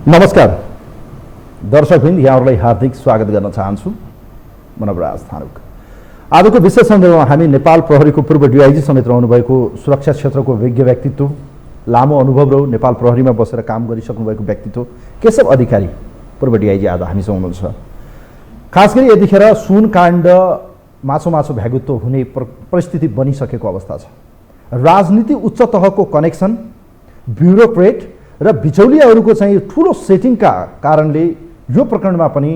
नमस्कार दर्शकवृन्द, यहाँहरूलाई हार्दिक स्वागत गर्न चाहन्छु। म नवराज थानुक। आजको विशेष सन्दर्भमा हामी नेपाल प्रहरीको पूर्व डिआइजी समेत रहनुभएको सुरक्षा क्षेत्रको विज्ञ व्यक्तित्व, लामो अनुभव र नेपाल प्रहरीमा बसेर काम गरिसक्नु भएको व्यक्तित्व केशव अधिकारी पूर्व डिआइजी आज हामीसँग हुनुहुन्छ। खास गरी यतिखेर सुन काण्ड माछो भ्यागुत्व हुने परिस्थिति बनिसकेको अवस्था छ। राजनीति उच्च तहको कनेक्सन, ब्युरोक्रेट र बिचौलियाहरूको चाहिँ ठुलो सेटिङका कारणले यो प्रकरणमा पनि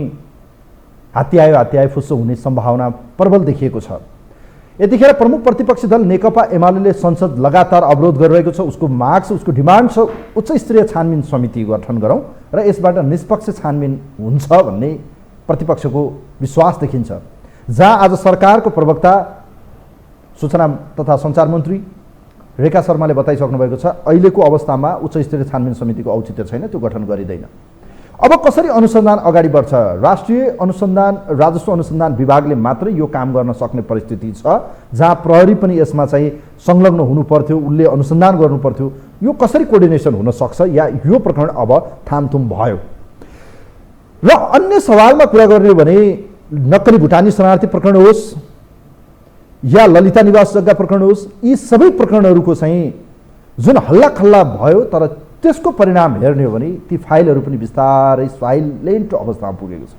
हात्ती आयो फुस्सो हुने सम्भावना प्रबल देखिएको छ। यतिखेर प्रमुख प्रतिपक्षी दल नेकपा एमाले संसद लगातार अवरोध गरिरहेको छ। उसको माग छ, उसको डिमान्ड छ, उच्च स्तरीय छानबिन समिति गठन गरौँ र यसबाट निष्पक्ष छानबिन हुन्छ भन्ने प्रतिपक्षको विश्वास देखिन्छ। जहाँ आज सरकारको प्रवक्ता सूचना तथा सञ्चार मन्त्री रेखा शर्माले बताइसक्नु भएको छ, अहिलेको अवस्थामा उच्च स्तरीय छानबिन समितिको औचित्य छैन, त्यो गठन गरिँदैन। अब कसरी अनुसन्धान अगाडि बढ्छ? राष्ट्रिय अनुसन्धान राजस्व अनुसन्धान विभागले मात्रै यो काम गर्न सक्ने परिस्थिति छ, जहाँ प्रहरी पनि यसमा चाहिँ संलग्न हुनु पर्थ्यो, उसले अनुसन्धान गर्नु पर्थ्यो। यो कसरी कोर्डिनेसन हुन सक्छ या यो प्रकरण अब थामथुम भयो? र अन्य सवालमा कुरा गर्ने भने नक्कली भुटानी शरणार्थी प्रकरण होस् या ललिता निवास जग्गा प्रकरण होस्, यी सबै प्रकरणहरूको चाहिँ जुन हल्लाखल्ला भयो, तर त्यसको परिणाम हेर्ने हो भने ती फाइलहरू पनि बिस्तारै साइलेन्ट अवस्थामा पुगेको छ।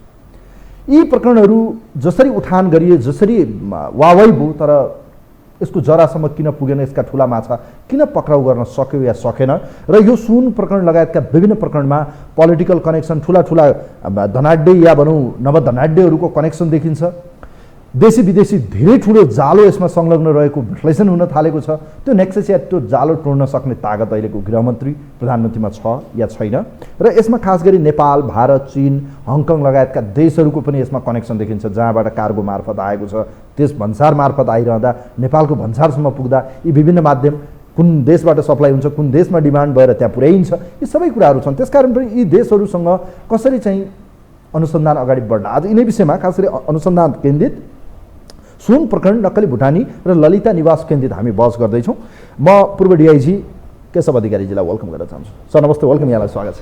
यी प्रकरणहरू जसरी उठान गरिए, जसरी वावाई भयो, तर यसको जरासम्म किन पुगेन, यसका ठुला माछा किन पक्राउ गर्न सक्यो या सकेन? र यो सुन प्रकरण लगायतका विभिन्न प्रकरणमा पोलिटिकल कनेक्सन, ठुला धनाढ्य या भनौँ नवधनाढ्यहरूको कनेक्सन देखिन्छ। देशी विदेशी धेरै ठुलो जालो यसमा संलग्न रहेको विश्लेषण हुन थालेको छ। त्यो नेक्सस या त्यो जालो तोड्न सक्ने तागत अहिलेको गृहमन्त्री प्रधानमन्त्रीमा छ या छैन? र यसमा खास गरी नेपाल, भारत, चीन, हङकङ लगायतका देशहरूको पनि यसमा कनेक्सन देखिन्छ, जहाँबाट कार्गो मार्फत आएको छ। त्यस भन्सार मार्फत आइरहँदा नेपालको भन्सारसम्म पुग्दा यी विभिन्न माध्यम कुन देशबाट सप्लाई हुन्छ, कुन देशमा डिमान्ड भएर त्यहाँ पुर्याइन्छ, यी सबै कुराहरू छन्। त्यसकारण पनि यी देशहरूसँग कसरी चाहिँ अनुसन्धान अगाडि बढ्ला, आज यिनै विषयमा खास गरी अनुसन्धान केन्द्रित सुन प्रकरण, नक्कली भुटानी र ललिता निवास केन्द्रित हामी बहस गर्दैछौँ। म पूर्व डिआइजी केशव अधिकारीजीलाई वेलकम गर्न चाहन्छु। सर नमस्ते, वेलकम, यहाँलाई स्वागत छ।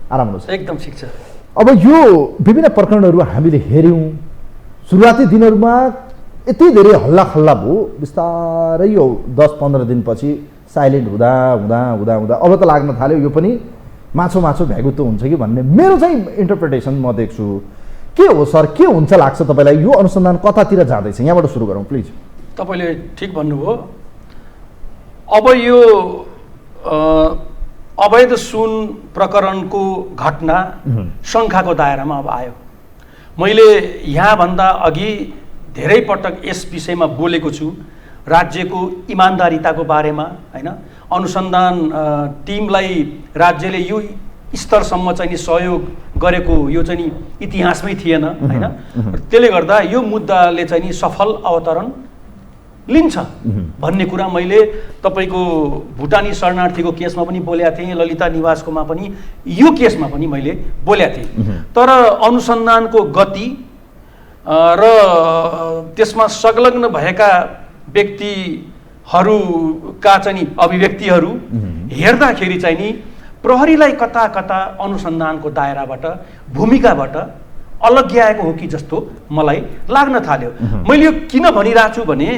आराम हुनुहोस्। एकदम ठिक छ। अब यो विभिन्न प्रकरणहरू हामीले हेऱ्यौँ, सुरुवाती दिनहरूमा यति धेरै हल्लाखल्ला भयो, बिस्तारै यो 10-15 दिनपछि साइलेन्ट हुँदा अब त लाग्न थाल्यो यो पनि माछो भ्यागुत्व हुन्छ कि भन्ने मेरो चाहिँ इन्टरप्रिटेसन म देख्छु। के हो सर, के हुन्छ लाग्छ तपाईँलाई? यो अनुसन्धान कतातिर जाँदैछ? यहाँबाट सुरु गरौँ प्लिज। तपाईँले ठिक भन्नुभयो। अब यो अवैध सुन प्रकरणको घटना शङ्काको दायरामा अब आयो। मैले यहाँभन्दा अघि धेरै पटक यस विषयमा बोलेको छु, राज्यको इमान्दारिताको बारेमा, होइन? अनुसन्धान टिमलाई राज्यले यो स्तरसम्म चाहिँ सहयोग गरेको यो चाहिँ इतिहासमै थिएन, होइन? त्यसले गर्दा यो मुद्दाले चाहिँ सफल अवतरण लिन्छ भन्ने कुरा मैले तपाईँको भुटानी शरणार्थीको केसमा पनि बोलेको थिएँ, ललिता निवासकोमा पनि, यो केसमा पनि मैले बोलेको थिएँ। तर अनुसन्धानको गति र त्यसमा संलग्न भएका व्यक्तिहरूका चाहिँ अभिव्यक्तिहरू हेर्दाखेरि चाहिँ नि प्रहरीलाई कता अनुसन्धानको दायराबाट, भूमिकाबाट अलग्याएको हो कि जस्तो मलाई लाग्न थाल्यो। मैले यो किन भनिरहेको छु भने,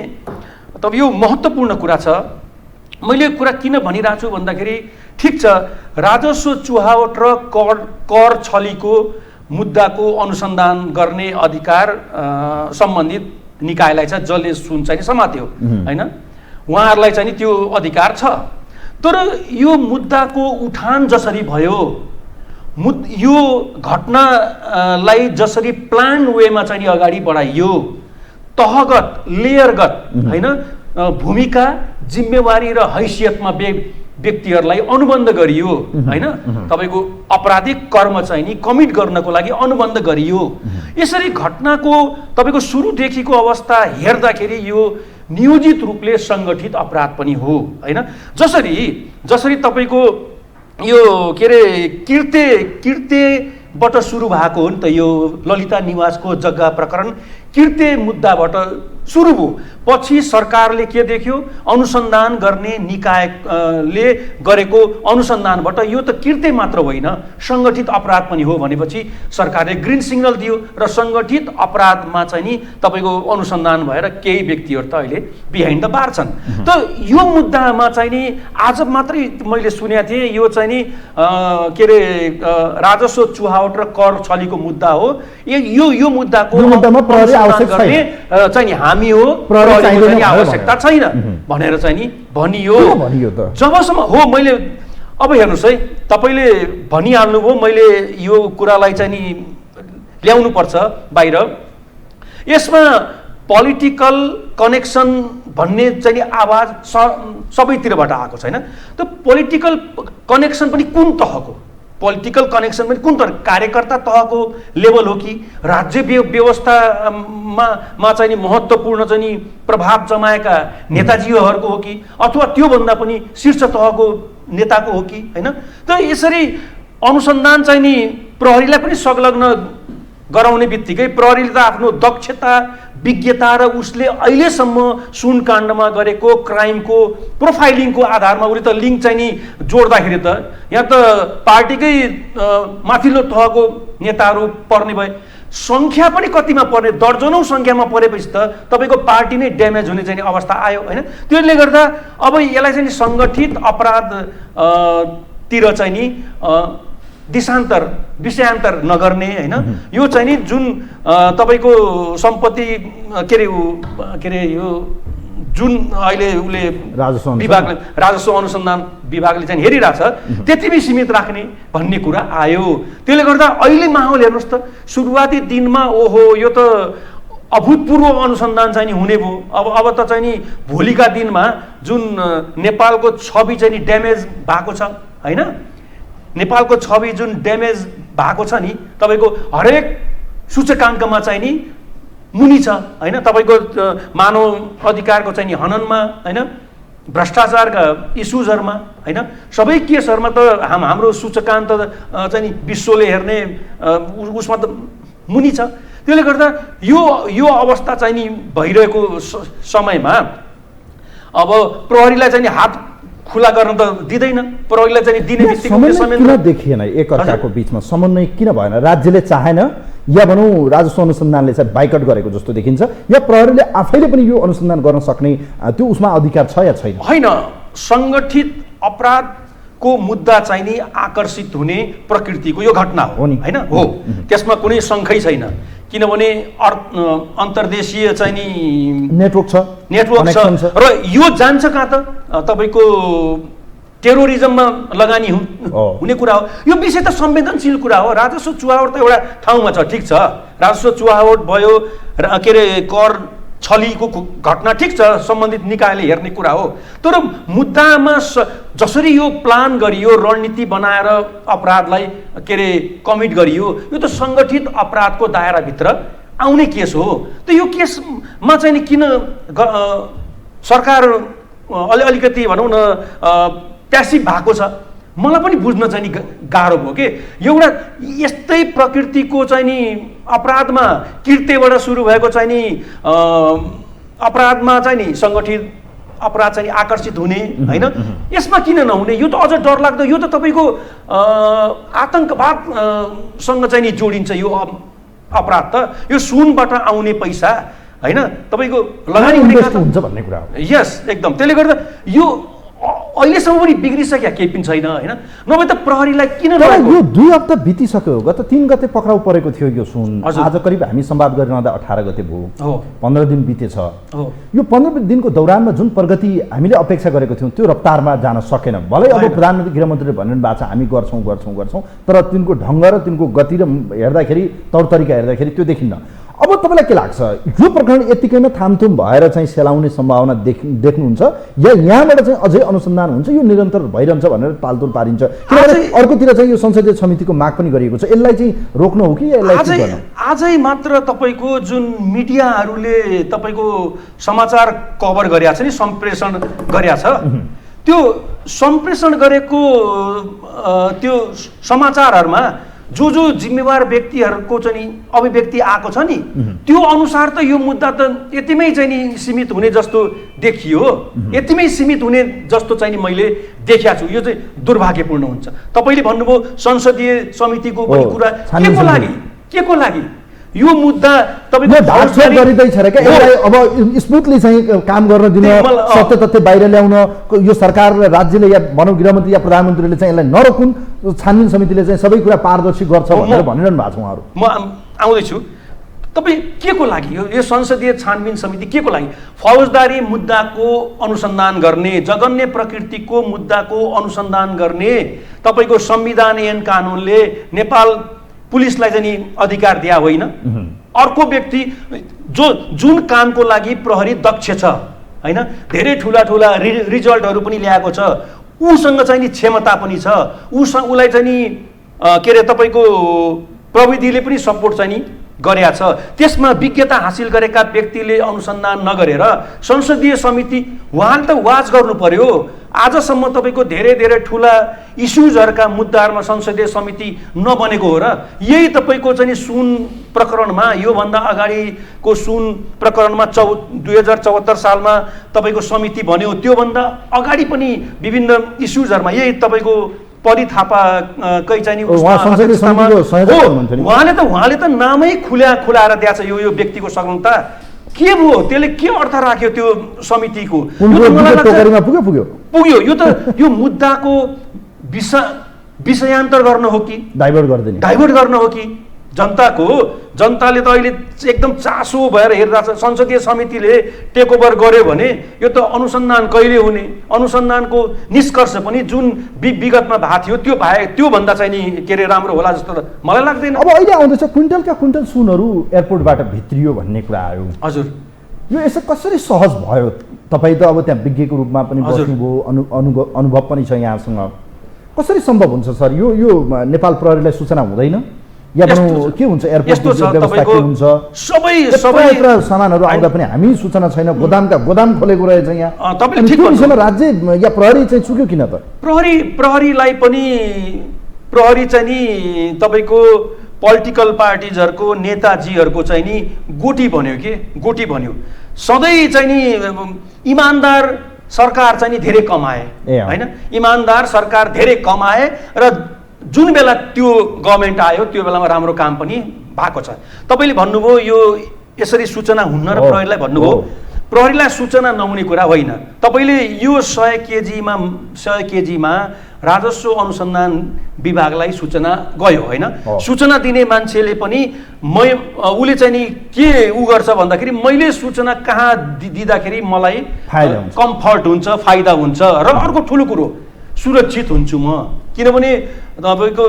तब यो महत्त्वपूर्ण कुरा छ। मैले यो कुरा किन भनिरहेको छु भन्दाखेरि, ठिक छ, राजस्व चुहावट र कर छलीको मुद्दाको अनुसन्धान गर्ने अधिकार सम्बन्धित निकायलाई छ, जसले सुन चाहिँ समात्यो, होइन? उहाँहरूलाई चाहिँ त्यो अधिकार छ। तर यो मुद्दाको उठान जसरी भयो, यो घटनालाई जसरी प्लान वेमा चाहिँ अगाडि बढाइयो, तहगत, लेयरगत, होइन, भूमिका, जिम्मेवारी र हैसियतमा व्यक्तिहरूलाई अनुबन्ध गरियो, होइन? तपाईँको आपराधिक कर्म चाहिँ नि कमिट गर्नको लागि अनुबन्ध गरियो। यसरी घटनाको तपाईँको सुरुदेखिको अवस्था हेर्दाखेरि यो नियोजित रूपले सङ्गठित अपराध पनि हो, होइन? जसरी तपाईँको यो के अरे कृत्यबाट सुरु भएको हो नि त यो ललिता निवासको जग्गा प्रकरण। किर्ते मुद्दाबाट सुरु भयो। पछि सरकारले के देख्यो, अनुसन्धान गर्ने निकायले गरेको अनुसन्धानबाट यो त किर्ते मात्र होइन सङ्गठित अपराध पनि हो भनेपछि सरकारले ग्रिन सिग्नल दियो र सङ्गठित अपराधमा चाहिँ नि तपाईँको अनुसन्धान भएर केही व्यक्तिहरू त अहिले बिहाइन्ड द बार छन्। त यो मुद्दामा चाहिँ नि आज मात्रै मैले सुनेको थिएँ यो चाहिँ नि के अरे राजस्व चुहावट र कर छलीको मुद्दा हो। यो मुद्दाको चाहिँ नि हामी हो, आवश्यकता छैन भनेर चाहिँ नि भनियो। जबसम्म हो मैले अब हेर्नुहोस् है, तपाईँले भनिहाल्नुभयो, मैले यो कुरालाई चाहिँ नि ल्याउनु पर्छ बाहिर। यसमा पोलिटिकल कनेक्सन भन्ने चाहिँ आवाज सबैतिरबाट आएको छैन। त पोलिटिकल कनेक्सन पनि कुन तहको, पोलिटिकल कनेक्सन पनि कुन तरह, कार्यकर्ता तहको लेभल हो कि राज्य व्यवस्थामा चाहिँ नि महत्त्वपूर्ण चाहिँ नि प्रभाव जमाएका नेताजीहरूको हो कि अथवा त्योभन्दा पनि शीर्ष तहको नेताको हो कि होइन। त यसरी अनुसन्धान चाहिँ नि प्रहरीलाई पनि संलग्न गराउने बित्तिकै प्रहरीले त आफ्नो दक्षता विज्ञता र उसले अहिलेसम्म सुनकाण्डमा गरेको क्राइमको प्रोफाइलिङको आधारमा उसले त लिङ्क चाहिँ नि जोड्दाखेरि त यहाँ त पार्टीकै माथिल्लो तहको नेताहरू पर्ने भए, सङ्ख्या पनि कतिमा पर्ने, दर्जनौँ सङ्ख्यामा परेपछि त तपाईँको पार्टी नै ड्यामेज हुने चाहिँ अवस्था आयो होइन। त्यसले गर्दा अब यसलाई चाहिँ सङ्गठित अपराध तिर चाहिँ नि विषयान्तर नगर्ने होइन। यो चाहिँ नि जुन तपाईँको सम्पत्ति के अरे यो जुन अहिले उसले राजस्व अनुसन्धान विभागले चाहिँ हेरिरहेछ त्यति सीमित राख्ने भन्ने कुरा आयो। त्यसले गर्दा अहिले माहौल हेर्नुहोस् त, सुरुवाती दिनमा ओहो यो त अभूतपूर्व अनुसन्धान चाहिँ नि हुने भयो। अब त चाहिँ नि भोलिका दिनमा जुन नेपालको छवि चाहिँ नि ड्यामेज भएको छ होइन, नेपालको छवि जुन ड्यामेज भएको छ नि तपाईँको हरेक सूचकाङ्कमा चाहिँ नि मुनि छ होइन। तपाईँको मानव अधिकारको चाहिँ नि हननमा होइन, भ्रष्टाचारका इस्युजहरूमा होइन, सबै केसहरूमा त हाम्रो सूचकाङ्क चाहिँ नि विश्वले हेर्ने उसमा त मुनि छ। त्यसले गर्दा यो अवस्था चाहिँ नि भइरहेको समयमा अब प्रहरीलाई चाहिँ नि हात खुला गर्न त दिँदैन, प्रहरीलाई चाहिँ दिने बित्तिकै किन देखिएन एकअर्काको बिचमा समन्वय किन भएन? राज्यले चाहेन या भनौँ राजस्व अनुसन्धानले चाहिँ बाइकट गरेको जस्तो देखिन्छ, या प्रहरीले आफैले पनि यो अनुसन्धान गर्न सक्ने त्यो उसमा अधिकार छ या छैन? होइन, सङ्गठित अपराधको मुद्दा चाहिँ नि आकर्षित हुने प्रकृतिको यो घटना हो नि होइन। हो, त्यसमा कुनै शङ्कै छैन किनभने अन्तर्देशीय चाहिँ नि नेटवर्क छ र यो जान्छ कहाँ त तपाईँको टेरोरिजममा लगानी हुने कुरा हो। यो विषय त संवेदनशील कुरा हो। राजस्व चुहावट त एउटा ठाउँमा छ, ठिक छ, राजस्व चुहावट भयो के अरे कर छलीको घटना ठिक छ, सम्बन्धित निकायले हेर्ने कुरा हो। तर मुद्दामा जसरी यो प्लान गरियो, रणनीति बनाएर अपराधलाई के अरे कमिट गरियो, यो त सङ्गठित अपराधको दायराभित्र आउने केस हो। त यो केसमा चाहिँ नि किन सरकार अलिकति भनौँ न प्यासिभ भएको छ, मलाई पनि बुझ्न चाहिँ नि गाह्रो भयो कि एउटा यस्तै प्रकृतिको चाहिँ नि अपराधमा किर्तेबाट सुरु भएको चाहिँ नि अपराधमा चाहिँ नि सङ्गठित अपराध चाहिँ आकर्षित हुने होइन, यसमा किन नहुने? यो त अझ डरलाग्दो, यो त तपाईँको आतङ्कवादसँग चाहिँ नि जोडिन्छ यो अपराध त। यो सुनबाट आउने पैसा होइन तपाईँको लगानी हुन्छ भन्ने कुरा हो। यस, एकदम। त्यसले गर्दा यो अहिलेसम्म पनि बिग्रिसक्यो केही पनि छैन होइन। नभए त प्रहरीलाई किन यो 2 हप्ता बितिसक्यो, गत 3 गते पक्राउ परेको थियो यो सुन, आज करिब हामी संवाद गरिरहँदा 18 गते भयो, 15 दिन बितेछ। यो 15 दिनको दौरानमा जुन प्रगति हामीले अपेक्षा गरेको थियौँ त्यो रफ्तारमा जान सकेन। भलै अब प्रधानमन्त्री गृहमन्त्रीले भनिरहनु भएको छ हामी गर्छौँ, तर तिनको ढङ्ग र तिनको गति र हेर्दाखेरि तौर तरिका हेर्दाखेरि त्यो देखिन्न। अब तपाईँलाई के लाग्छ, यो प्रकरण यतिकैमा थामथुम भएर चाहिँ सेलाउने सम्भावना देख्नुहुन्छ या यहाँबाट चाहिँ अझै अनुसन्धान हुन्छ, यो निरन्तर भइरहन्छ भनेर तालतोल पारिन्छ? किनभने अर्कोतिर चाहिँ यो संसदीय समितिको माग पनि गरिएको छ, यसलाई चाहिँ रोक्नु हो कि यसलाई? आजै मात्र तपाईँको जुन मिडियाहरूले तपाईँको समाचार कभर गरेको छ नि, सम्प्रेषण गरेको छ, त्यो सम्प्रेषण गरेको त्यो समाचारहरूमा जो जिम्मेवार व्यक्तिहरूको चाहिँ नि अभिव्यक्ति आएको छ नि त्यो अनुसार त यो मुद्दा त यतिमै चाहिँ नि सीमित हुने जस्तो देखियो, यतिमै सीमित हुने जस्तो चाहिँ नि मैले देखेको छु। यो चाहिँ दुर्भाग्यपूर्ण हुन्छ। तपाईँले भन्नुभयो संसदीय समितिको पनि कुरा के को लागि यो मुद्दा तपाईँको ढाकछोप गरिँदैछ र क्या यसलाई अब स्मुथली चाहिँ काम गर्न दिन, सत्य तथ्य बाहिर ल्याउन यो सरकार र राज्यले या भनौँ गृहमन्त्री या प्रधानमन्त्रीले चाहिँ यसलाई नरोकुन्, छानबिन समितिले चाहिँ सबै कुरा पारदर्शी गर्छ भनेर भनिरहनु भएको छ उहाँहरू। म आउँदैछु। तपाईँ के को लागि यो संसदीय छानबिन समिति के को लागि? फौजदारी मुद्दाको अनुसन्धान गर्ने, जघन्य प्रकृतिको मुद्दाको अनुसन्धान गर्ने तपाईँको संविधान ऐन कानुनले नेपाल पुलिसलाई चाहिँ नि अधिकार दिया होइन। अर्को व्यक्ति जुन कामको लागि प्रहरी दक्ष छ होइन, धेरै ठुला रिजल्टहरू पनि ल्याएको छ, उसँग चाहिँ नि क्षमता पनि छ, उसलाई चाहिँ नि के अरे तपाईँको प्रविधिले पनि सपोर्ट चाहिँ नि गरेका छ, त्यसमा विज्ञता हासिल गरेका व्यक्तिले अनुसन्धान नगरेर संसदीय समिति उहाँले त वाच गर्नु पर्यो। आजसम्म तपाईँको धेरै ठुला इस्युजहरूका मुद्दाहरूमा संसदीय समिति नबनेको हो र यही तपाईँको चाहिँ नि सुन प्रकरणमा, योभन्दा अगाडिको सुन प्रकरणमा 2074 सालमा तपाईँको समिति बन्यो, त्योभन्दा अगाडि पनि विभिन्न इस्युजहरूमा यही तपाईँको परि थापा कै चाहिँ उहाँले त नामै खुलाएर दिएको छ यो व्यक्तिको संलग्नता। के भयो त्यसले के अर्थ राख्यो त्यो समितिको? पुग्यो यो त यो मुद्दाको विषयान्तर गर्न हो कि डाइभर्ट गर्न हो कि? जनताले त अहिले एकदम चासो भएर हेरिरहेको छ। संसदीय समितिले टेक ओभर गर्यो भने यो त अनुसन्धान कहिले हुने, अनुसन्धानको निष्कर्ष पनि जुन विगतमा भएको थियो त्योभन्दा चाहिँ नि के अरे राम्रो होला जस्तो त मलाई लाग्दैन। अब अहिले आउँदैछ क्विन्टलका क्विन्टल सुनहरू एयरपोर्टबाट भित्रियो भन्ने कुरा आयो। हजुर, यो यसो कसरी सहज भयो? तपाईँ त अब त्यहाँ विज्ञको रूपमा पनि बस्नुभयो, अनुभव पनि छ यहाँसँग, कसरी सम्भव हुन्छ सर? यो नेपाल प्रहरीलाई सूचना हुँदैन या भनौँ के हुन्छ? एयरपोर्ट व्यवस्था के हुन्छ? सबै सामानहरू आउँदा पनि हामी सूचना छैन, गोदाम खोलेको रहेछ यहाँ। तपाईँले ठिक भन्नुभयो। राज्य या प्रहरी चाहिँ चुक्यो किन त? प्रहरीलाई चाहिँ नि तपाईँको पोलिटिकल पार्टिजहरूको नेताजीहरूको चाहिँ नि गोटी बन्यो। सधैँ चाहिँ नि इमान्दार सरकार चाहिँ नि धेरै कमाए होइन, इमान्दार सरकार धेरै कमाए र जुन बेला त्यो गभर्मेन्ट आयो त्यो बेलामा राम्रो काम पनि भएको छ। तपाईँले भन्नुभयो यो यसरी सूचना हुन्न र प्रहरीलाई भन्नुभयो, प्रहरीलाई सूचना नहुने कुरा होइन। तपाईँले यो 100 केजीमा राजस्व अनुसन्धान विभागलाई सूचना गयो होइन, सूचना दिने मान्छेले पनि उसले चाहिँ नि के गर्छ भन्दाखेरि मैले सूचना कहाँ दिँदाखेरि मलाई कम्फर्ट हुन्छ, फाइदा हुन्छ र अर्को ठुलो कुरो सुरक्षित हुन्छु म, किनभने तपाईँको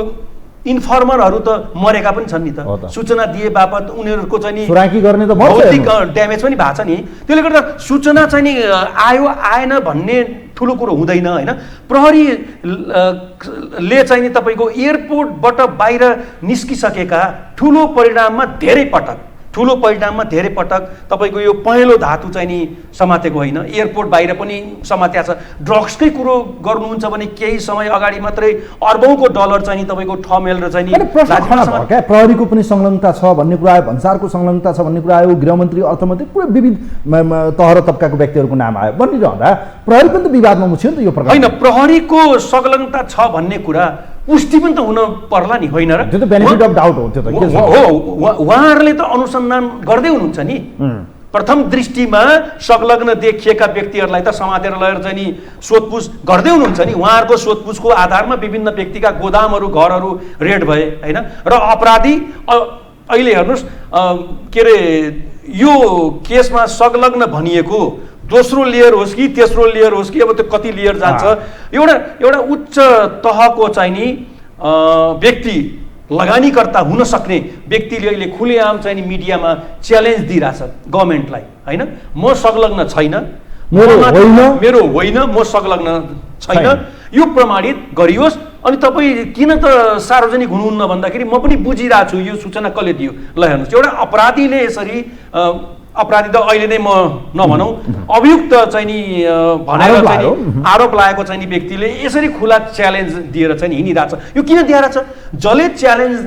इन्फर्मरहरू त मरेका पनि छन् नि त, सूचना दिए बापत उनीहरूको चाहिँ नि भौतिक ड्यामेज पनि भएको छ नि। त्यसले गर्दा सूचना चाहिँ नि आयो आएन भन्ने ठुलो कुरो हुँदैन होइन। प्रहरीले चाहिँ नि तपाईँको एयरपोर्टबाट बाहिर निस्किसकेका ठुलो परिणाममा धेरै पटक तपाईँको यो पहेँलो धातु चाहिँ नि समातेको होइन, एयरपोर्ट बाहिर पनि समातेको छ। ड्रग्सकै कुरो गर्नुहुन्छ भने केही समय अगाडि मात्रै अर्बौंको डलर चाहिँ नि तपाईँको ठमेल र चाहिँ नि प्रहरीको पनि संलग्नता छ भन्ने कुरा आयो, भन्सारको संलग्नता छ भन्ने कुरा आयो, गृहमन्त्री अर्थमन्त्री पुरै विविध तह र तबकाको व्यक्तिहरूको नाम आयो भनिरहँदा प्रहरी पनि त विवादमा मुछ्यो नि त यो प्रकार होइन। प्रहरीको संलग्नता छ भन्ने कुरा पुष्टि पनि त हुन पर्ला नि, होइन र? त्यो त बेनिफिट अफ डाउट हो। त्यो त उहाँहरूले त अनुसन्धान गर्दै हुनुहुन्छ नि। प्रथम दृष्टिमा संलग्न देखिएका व्यक्तिहरूलाई त समातेर लगेर चाहिँ नि सोधपुछ गर्दै हुनुहुन्छ नि। उहाँहरूको सोधपुछको आधारमा विभिन्न व्यक्तिका गोदामहरू, घरहरू रेड भए होइन, र अपराधी अहिले हेर्नुहोस् के अरे यो केसमा संलग्न भनिएको दोस्रो लेयर होस् कि तेस्रो लेयर होस् कि अब त्यो कति लेयर जान्छ, एउटा उच्च तहको चाहिँ नि व्यक्ति, लगानीकर्ता हुन सक्ने व्यक्तिले अहिले खुलेआम चाहिँ नि मिडियामा च्यालेन्ज दिइरहेछ गभर्मेन्टलाई होइन, म संलग्न छैन, मेरो होइन, म संलग्न छैन, यो प्रमाणित गरियोस्। अनि तपाईँ किन त सार्वजनिक हुनुहुन्न भन्दाखेरि म पनि बुझिरहेको छु यो सूचना कसले दियो। ल हेर्नुहोस्, एउटा अपराधीले यसरी अपराधी त अहिले नै म नभनौँ अभियुक्त चाहिँ नि भनेर चाहिँ आरोप लागेको चाहिँ नि व्यक्तिले यसरी खुला च्यालेन्ज दिएर चाहिँ हिँडिरहेछ। यो किन दिएर छ? जसले च्यालेन्ज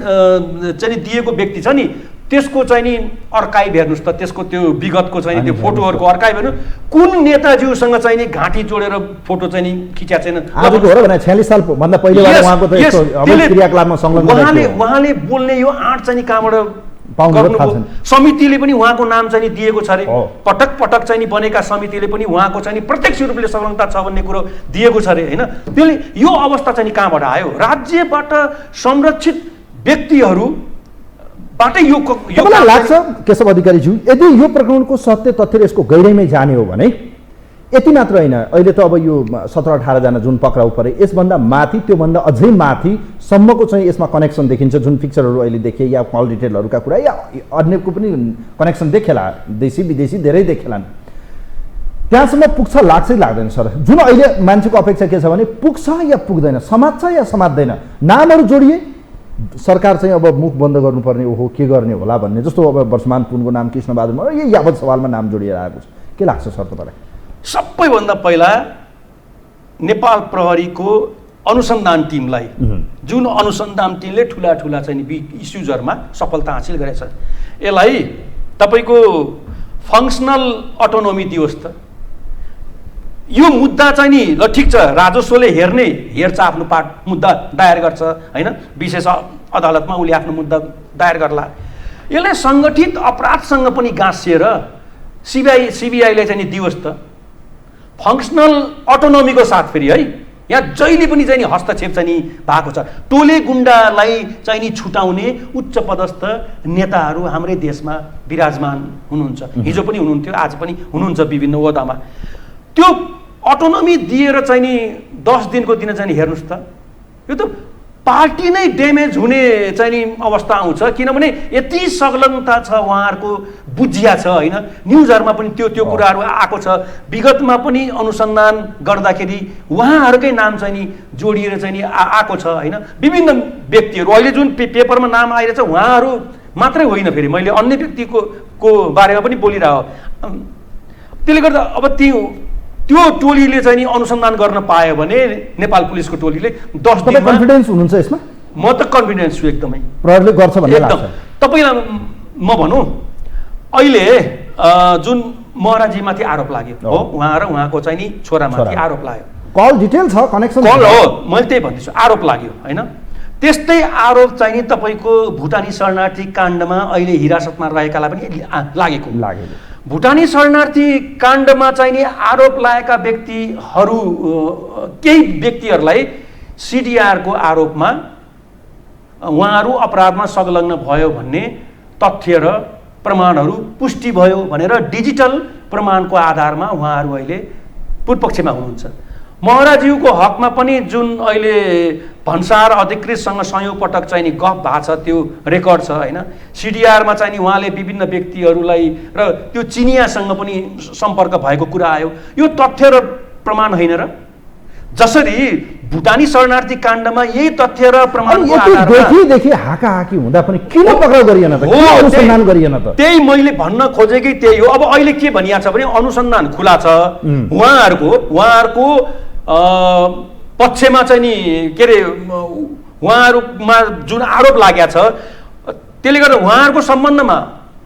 चाहिँ दिएको व्यक्ति छ नि त्यसको चाहिँ नि अर्काइभ हेर्नुहोस् त, त्यसको त्यो विगतको चाहिँ त्यो फोटोहरूको अर्काइभ हेर्नु, कुन नेताज्यूसँग चाहिँ नि घाँटी जोडेर फोटो चाहिँ नि खिच्या छैन। आजको हो र भने 46 साल भन्दा पहिलेबाट उहाँको त यस्तो अवैध क्रियाकलापमा संलग्न उहाँले बोल्ने यो आँट चाहिँ नि कहाँबाट गर्नुभयो? समितिले पनि उहाँको नाम चाहिँ नि दिएको छ अरे, पटक पटक चाहिँ नि बनेका समितिले पनि उहाँको चाहिँ नि प्रत्यक्ष रूपले संलग्नता छ भन्ने कुरो दिएको छ अरे होइन। त्यसले यो अवस्था चाहिँ नि कहाँबाट आयो? राज्यबाट संरक्षित व्यक्तिहरू बाटै यो मलाई लाग्छ केशव अधिकारीज्यू, यदि यो प्रकरणको सत्य तथ्य यसको गहिराइमै जाने हो भने यति मात्र होइन, अहिले त अब यो 17-18 जना जुन पक्राउ परे यसभन्दा माथि त्योभन्दा अझै माथि सम्मको चाहिँ यसमा कनेक्सन देखिन्छ। जुन पिक्चरहरू अहिले देखे या कल डिटेलहरूका कुरा या अन्यको पनि कनेक्सन देखेला, देशी विदेशी धेरै देखेलान्, त्यहाँसम्म पुग्छ लाग्छै लाग्दैन सर? जुन अहिले मान्छेको अपेक्षा के छ भने पुग्छ या पुग्दैन, समात्छ या समात्दैन, नामहरू जोडिए सरकार चाहिँ अब मुख बन्द गर्नुपर्ने हो के गर्ने होला भन्ने, जस्तो अब वर्षमान पुनको नाम कृष्णबहादुर मगर यही यावत सवालमा नाम जोडिएर आएको छ। के लाग्छ सर तपाईँलाई? सबैभन्दा पहिला नेपाल प्रहरीको अनुसन्धान टिमलाई, जुन अनुसन्धान टिमले ठुला ठुला चाहिँ इस्युजहरूमा सफलता हासिल गरेछ, यसलाई तपाईँको फङ्सनल अटोनोमी दियोस् त। यो मुद्दा चाहिँ नि ल ठिक छ, राजस्वले हेर्छ आफ्नो मुद्दा दायर गर्छ होइन, विशेष अदालतमा उसले आफ्नो मुद्दा दायर गर्ला। यसले सङ्गठित अपराधसँग पनि गाँसिएर सिबिआईलाई चाहिँ नि दियोस् त। फङ्सनल अटोनोमीको साथ फेरि है, यहाँ जहिले पनि चाहिँ नि हस्तक्षेप चाहिँ नि भएको छ। टोले गुन्डालाई चाहिँ नि छुटाउने उच्च पदस्थ नेताहरू हाम्रै देशमा विराजमान हुनुहुन्छ, हिजो पनि हुनुहुन्थ्यो, आज पनि हुनुहुन्छ विभिन्न ओहदामा। त्यो अटोनोमी दिएर चाहिँ नि 10 दिनको दिन चाहिँ नि हेर्नुहोस् त, यो त पार्टी नै ड्यामेज हुने चाहिँ नि अवस्था आउँछ। किनभने यति संलग्नता छ उहाँहरूको, बुझिया छ होइन। न्युजहरूमा पनि त्यो कुराहरू आएको छ, विगतमा पनि अनुसन्धान गर्दाखेरि उहाँहरूकै नाम चाहिँ नि जोडिएर चाहिँ नि आएको छ होइन। विभिन्न व्यक्तिहरू अहिले जुन पेपरमा नाम आइरहेछ उहाँहरू मात्रै होइन, फेरि मैले अन्य व्यक्तिको बारेमा पनि बोलिरहेको। त्यसले गर्दा अब त्यो टोलीले चाहिँ नि अनुसन्धान गर्न पायो भने नेपाल पुलिसको टोलीले 10 दिनमा कन्फिडेन्स हुनुहुन्छ यसमा? म त कन्फिडेन्स छु एकदमै, प्रहरीले गर्छ भन्ने लाग्छ। तपाईँलाई म भनौँ, अहिले जुन महराजीमाथि आरोप लाग्यो हो, उहाँ र उहाँको चाहिँ नि छोरामाथि आरोप लाग्यो, कल डिटेल छ, कनेक्सन कल हो, मैले त्यही भन्दैछु, आरोप लाग्यो होइन। त्यस्तै आरोप चाहिँ नि तपाईँको भुटानी शरणार्थी काण्डमा अहिले हिरासतमा रहेकालाई पनि लागेको। भुटानी शरणार्थी काण्डमा चाहिँ नि आरोप लागेका व्यक्तिहरू, केही व्यक्तिहरूलाई सिडिआरको आरोपमा उहाँहरू अपराधमा संलग्न भयो भन्ने तथ्य र प्रमाणहरू पुष्टि भयो भनेर डिजिटल प्रमाणको आधारमा उहाँहरू अहिले पूर्वपक्षमा हुनुहुन्छ। महराज्यूको हकमा पनि जुन अहिले भन्सार अधिकृतसँग सयौं पटक चाहिँ नि गफ भएको छ, त्यो रेकर्ड छ होइन। सिडिआरमा चाहिँ नि उहाँले विभिन्न व्यक्तिहरूलाई र त्यो चिनियासँग पनि सम्पर्क भएको कुरा आयो। यो तथ्य र प्रमाण होइन र? जसरी भुटानी शरणार्थी काण्डमा यही तथ्य र प्रमाणको आधारमा देखि हाकाहाकी हुँदा पनि किन पक्राउ गरिएन त, किन अनुसन्धान गरिएन त? त्यही मैले भन्न खोजेकै त्यही हो। अब अहिले के भनिया छ भने अनुसन्धान खुला छ, उहाँहरूको पक्षमा चाहिँ नि के अरे उहाँहरूमा जुन आरोप लागेको छ त्यसले गर्दा उहाँहरूको सम्बन्धमा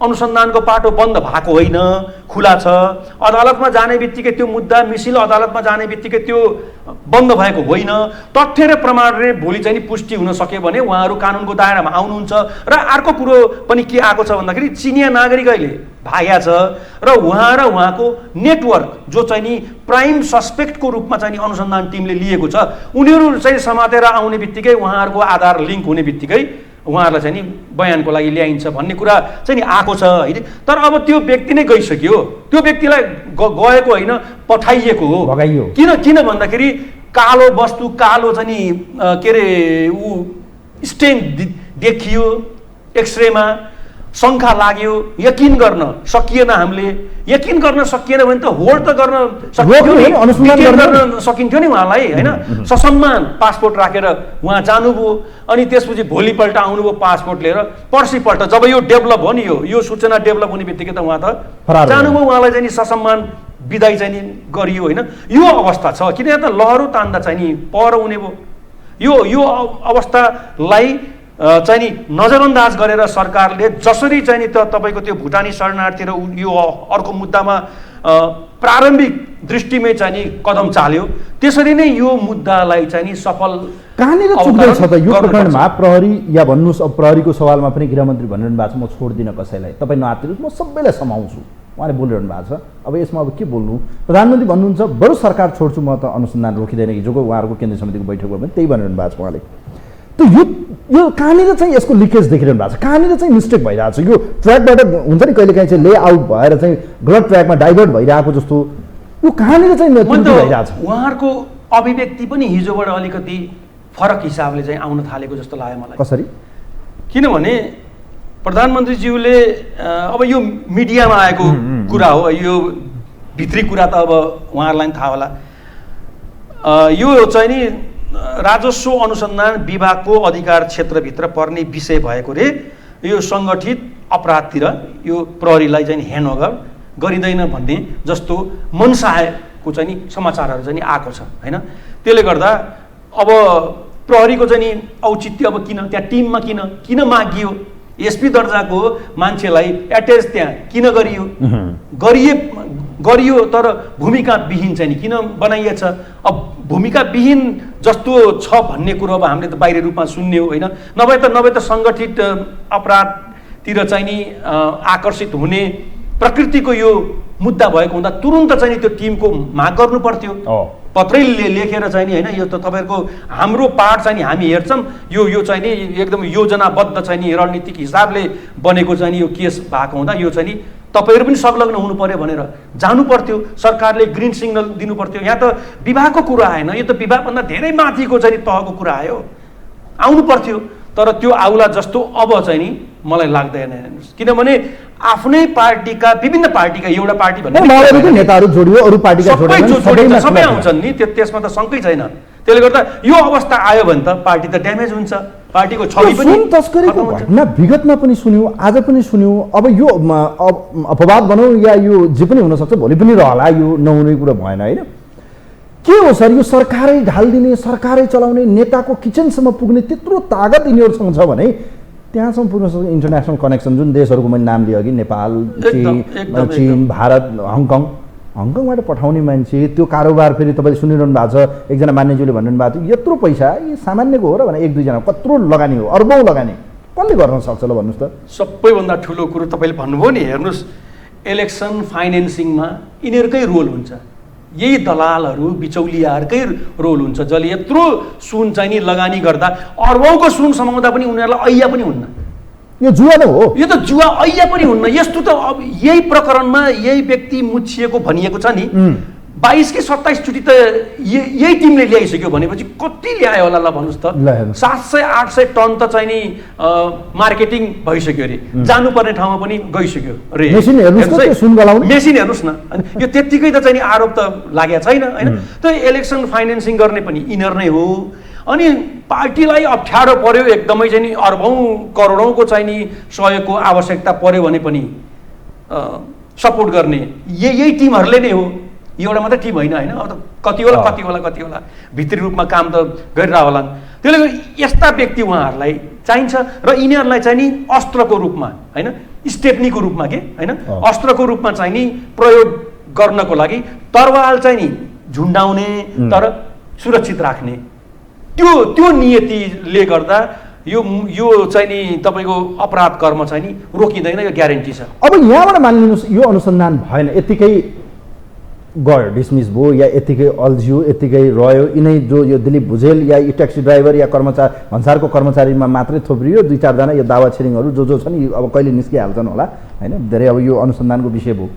अनुसन्धानको पाटो बन्द भएको होइन, खुला छ। अदालतमा जाने बित्तिकै त्यो मुद्दा मिसिल अदालतमा जाने बित्तिकै त्यो बन्द भएको होइन। तथ्य र प्रमाणले भोलि चाहिँ नि पुष्टि हुन सक्यो भने उहाँहरू कानुनको दायरामा आउनुहुन्छ। र अर्को कुरो पनि के आएको छ भन्दाखेरि चिनिया नागरिक अहिले भाग्या छ र उहाँको नेटवर्क जो चाहिँ नि प्राइम सस्पेक्टको रूपमा चाहिँ नि अनुसन्धान टिमले लिएको छ, उनीहरू चाहिँ समातेर आउने बित्तिकै उहाँहरूको आधार लिङ्क हुने बित्तिकै उहाँहरूलाई चाहिँ नि बयानको लागि ल्याइन्छ भन्ने कुरा चाहिँ नि आएको छ होइन। तर अब त्यो व्यक्ति नै गइसक्यो, त्यो व्यक्तिलाई गएको होइन पठाइएको हो। किन भन्दाखेरि कालो वस्तु, कालो चाहिँ नि के अरे ऊ स्टेन देखियो एक्सरेमा, शङ्का लाग्यो, यकिन गर्न सकिएन, हामीले यकिन गर्न सकिएन भने त होल्ड त गर्न सकिन्थ्यो नि, अनुसन्धान गर्न सकिन्थ्यो नि उहाँलाई, होइन? ससम्मान पासपोर्ट राखेर उहाँ जानुभयो, अनि त्यसपछि भोलिपल्ट आउनुभयो पासपोर्ट लिएर, पर्सिपल्ट जब यो डेभलप हो नि, यो सूचना डेभलप हुने बित्तिकै त उहाँ त जानुभयो, उहाँलाई चाहिँ नि ससम्मान बिदाई चाहिँ नि गरियो, होइन? यो अवस्था छ, किन यहाँ त लहरो तान्दा चाहिँ नि पर हुने भयो। यो अवस्थालाई चाहिँ नि नजरअन्दाज गरेर सरकारले जसरी चाहिँ नि तपाईँको त्यो भुटानी शरणार्थी र यो अर्को मुद्दामा प्रारम्भिक दृष्टिमै चाहिँ नि कदम चाल्यो, त्यसरी नै यो मुद्दालाई चाहिँ नि सफल कहाँनिर चुक्दैछ त यो प्रकरणमा? प्रहरी या भन्नुहोस्, अब प्रहरीको सवालमा पनि गृहमन्त्री भनिरहनु भएको छ म छोड्दिनँ कसैलाई, तपाईँ नआत्तिनुहोस्, म सबैलाई समाउँछु, उहाँले बोलिरहनु भएको छ। अब यसमा अब के बोल्नु? प्रधानमन्त्री भन्नुहुन्छ बरु सरकार छोड्छु, म त अनुसन्धान रोकिँदैन, हिजोको उहाँहरूको केन्द्रीय समितिको बैठकमा पनि त्यही भनिरहनु भएको छ उहाँले। त यो कहाँनिर चाहिँ यसको लिकेज देखिरहनु भएको छ, कहाँनिर चाहिँ मिस्टेक भइरहेको छ? यो ट्र्याकबाट हुन्छ नि कहिलेकाहीँ चाहिँ लेआउट भएर चाहिँ गलत ट्र्याकमा डाइभर्ट भइरहेको जस्तो, यो कहाँनिर चाहिँ भइरहेको छ? उहाँहरूको अभिव्यक्ति पनि हिजोबाट अलिकति फरक हिसाबले चाहिँ आउन थालेको जस्तो लाग्यो मलाई। कसरी? किनभने प्रधानमन्त्रीज्यूले अब यो मिडियामा आएको कुरा हो, यो भित्री कुरा त अब उहाँहरूलाई थाहा होला, यो चाहिँ नि राजस्व अनुसन्धान विभागको अधिकार क्षेत्रभित्र पर्ने विषय भएको रे यो सङ्गठित अपराधतिर यो प्रहरीलाई चाहिँ ह्यान्डओभर गरिँदैन भन्ने जस्तो मनसाएको चाहिँ नि समाचारहरू चाहिँ नि आएको छ, होइन? त्यसले गर्दा अब प्रहरीको चाहिँ नि औचित्य अब किन त्यहाँ टिममा किन मागियो? एसपी दर्जाको मान्छेलाई एट्याच त्यहाँ किन गरियो तर भूमिका विहीन चाहिँ नि किन बनाइएछ? अब भूमिका विहीन जस्तो छ भन्ने कुरो अब हामीले त बाहिरी रूपमा सुन्ने हो, होइन? नभए त सङ्गठित अपराधतिर चाहिँ नि आकर्षित हुने प्रकृतिको यो मुद्दा भएको हुँदा तुरुन्त चाहिँ नि त्यो टिमको माग गर्नु पर्थ्यो, पत्रै लेखेर चाहिँ नि, होइन? यो त तपाईँहरूको हाम्रो पार्ट चाहिँ नि हामी हेर्छौँ, यो चाहिँ नि एकदम योजनाबद्ध चाहिँ नि रणनीतिक हिसाबले बनेको चाहिँ नि यो केस भएको हुँदा यो चाहिँ नि तपाईँहरू पनि संलग्न हुनु पर्यो भनेर जानु पर्थ्यो, सरकारले ग्रिन सिग्नल दिनु पर्थ्यो। यहाँ त विभागको कुरा आएन, यो त विभागभन्दा धेरै माथिको चाहिँ नि तहको कुरा आयो, आउनु पर्थ्यो, तर त्यो आउला जस्तो अब चाहिँ नि मलाई लाग्दैन। किनभने आफ्नै पार्टीका विभिन्न पार्टीका एउटा पार्टी भन्ने नेताहरू जोडियो, अरू पार्टीका सबै आउँछन् नि, त्यसमा त शङ्कै छैन। त्यसले गर्दा यो अवस्था आयो भने त पार्टी त ड्यामेज हुन्छ, पार्टीको छवि पनि। तस्करीको घटना विगतमा पनि सुन्यौँ, आज पनि सुन्यौँ, अब यो अपवाद भनौँ या यो जे पनि हुनसक्छ, भोलि पनि रहला, यो नहुने कुरा भएन, होइन? के हो सर, यो सरकारै ढालिदिने, सरकारै चलाउने, नेताको किचनसम्म पुग्ने त्यत्रो तागत यिनीहरूसँग छ भने त्यहाँसम्म पुग्न सक्छ? इन्टरनेसनल कनेक्सन जुन देशहरूको मैले नाम लिएँ अघि, नेपाल, चीन, भारत, हङकङबाट पठाउने मान्छे, त्यो कारोबार फेरि तपाईँले सुनिरहनु भएको छ, एकजना मान्यज्यूले भनिरहनु भएको थियो यत्रो पैसा यी सामान्यको हो र भने एक दुईजना कत्रो लगानी हो, अर्बौँ लगानी कसले गर्न सक्छ ल भन्नुहोस् त? सबैभन्दा ठुलो कुरो तपाईँले भन्नुभयो नि, हेर्नुहोस् इलेक्सन फाइनेन्सिङमा यिनीहरूकै रोल हुन्छ, यही दलालहरू बिचौलियाहरूकै रोल हुन्छ, जसले यत्रो सुन चाहिँ नि लगानी गर्दा अर्बौँको सुन समाउँदा पनि उनीहरूलाई ऐया पनि हुन्न। यो जुवा नै हो, यो त जुवा ऐया पनि हुन्न। यस्तो त अब यही प्रकरणमा यही व्यक्ति मुछिएको भनिएको छ नि, 22 कि 27 चोटि त यही टिमले ल्याइसक्यो भनेपछि कति ल्यायो होला ल भन्नुहोस् त? 700-800 टन त चाहिँ नि मार्केटिङ भइसक्यो अरे, जानुपर्ने ठाउँमा पनि गइसक्यो रे। मेसिन हेर्नुहोस् न, यो त्यत्तिकै त चाहिँ नि आरोप त लागेको छैन, होइन? त इलेक्सन फाइनेन्सिङ गर्ने पनि यिनीहरू नै हो। अनि पार्टीलाई अप्ठ्यारो पर्यो एकदमै चाहिँ नि अर्बौँ करोडौँको चाहिँ नि सहयोगको आवश्यकता पर्यो भने पनि सपोर्ट गर्ने यही टिमहरूले नै हो। एउटा मात्रै टिम होइन, होइन? अब त कतिवटा भित्री रूपमा काम त गरिरह होलान्। त्यसले गर्दा यस्ता व्यक्ति उहाँहरूलाई चाहिन्छ र यिनीहरूलाई चाहिँ नि अस्त्रको रूपमा, होइन, स्टेप्नीको रूपमा के, होइन, अस्त्रको रूपमा चाहिँ नि प्रयोग गर्नको लागि तरवाल चाहिँ नि झुन्डाउने तर सुरक्षित राख्ने त्यो नियतिले गर्दा यो चाहिँ नि तपाईँको अपराध कर्म चाहिँ नि रोकिँदैन, यो ग्यारेन्टी छ। अब यहाँबाट मानिलिनुहोस् यो अनुसन्धान भएन, यत्तिकै गयो, डिसमिस भयो या यत्तिकै अल्झियो, यत्तिकै रह्यो, यिनै जो यो दिलीप भुजेल या यो ट्याक्सी ड्राइभर या भन्सारको कर्मचारीमा मात्रै थोप्रियो, 2-4 जना यो दावा छिरिङहरू जो छन् अब कहिले निस्किहाल्छन् होला, होइन? धेरै अब यो अनुसन्धानको विषय भयो।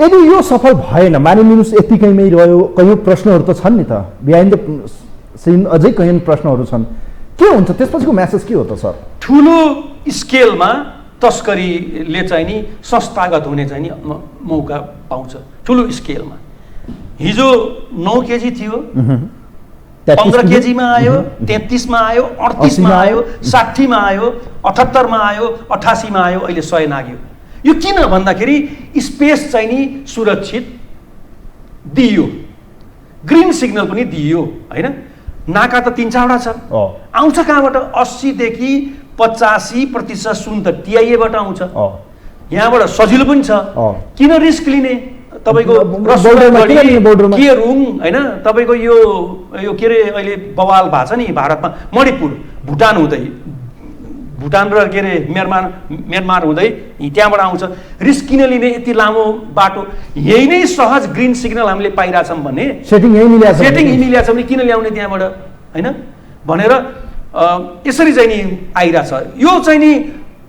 यदि यो सफल भएन, मानिलिनुहोस् यत्तिकैमै रह्यो, कयौँ प्रश्नहरू त छन् नि त, बिहाइन्ड द सिन अझै कयौँ प्रश्नहरू छन्, के हुन्छ त्यसपछिको म्यासेज के हो त सर? ठुलो स्केलमा तस्करीले चाहिँ नि संस्थागत हुने चाहिँ नि मौका पाउँछ ठुलो स्केलमा। हिजो 9 केजी थियो, 15 केजीमा आयो, 33 मा आयो, 38 मा आयो, 60 मा आयो, 78 मा आयो, 88 मा आयो, अहिले 100 नाग्यो। यो किन भन्दाखेरि स्पेस चाहिँ नि सुरक्षित दिइयो, ग्रिन सिग्नल पनि दिइयो हैन। नाका त 3-4वटा छ, आउँछ कहाँबाट? 80 देखि 85% सुन त टिआइएबाट आउँछ। यहाँबाट सजिलो पनि छ, किन रिस्क लिने? तपाईँको केरुङ हैन, तपाईँको यो के अरे अहिले बवाल भएको छ नि भारतमा, मणिपुर भुटान हुँदै, भुटान र के अरे म्यानमार हुँदै त्यहाँबाट आउँछ। रिस्क किन लिने? यति लामो बाटो, यही नै सहज ग्रिन सिग्नल हामीले पाइरहेछौँ भने, सेटिङ यही मिलिरहेछ भने किन ल्याउने त्यहाँबाट हैन भनेर यसरी चाहिँ नि आइरहेछ। यो चाहिँ नि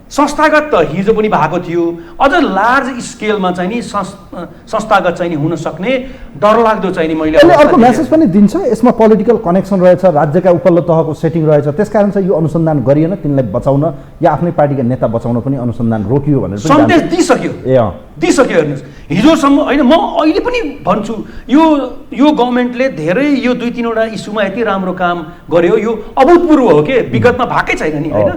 संस्थागत त हिजो पनि भएको थियो, अझ लार्ज स्केलमा चाहिँ नि संस्थागत चाहिँ नि हुन सक्ने डरलाग्दो चाहिँ नि मैले अर्को मेसेज पनि दिन्छ, यसमा पोलिटिकल कनेक्सन रहेछ, राज्यका उपल्लो तहको सेटिङ रहेछ, त्यसकारण चाहिँ यो अनुसन्धान गरिएन, तिनलाई बचाउन या आफ्नै पार्टीका नेता बचाउन पनि अनुसन्धान रोकियो भनेर सन्देश दिइसक्यो। हेर्नुहोस्, हिजोसम्म होइन, म अहिले पनि भन्छु, यो गभर्मेन्टले धेरै यो 2-3वटा इस्युमा यति राम्रो काम गर्यो, यो अभूतपूर्व हो के, विगतमा भएकै छैन नि होइन।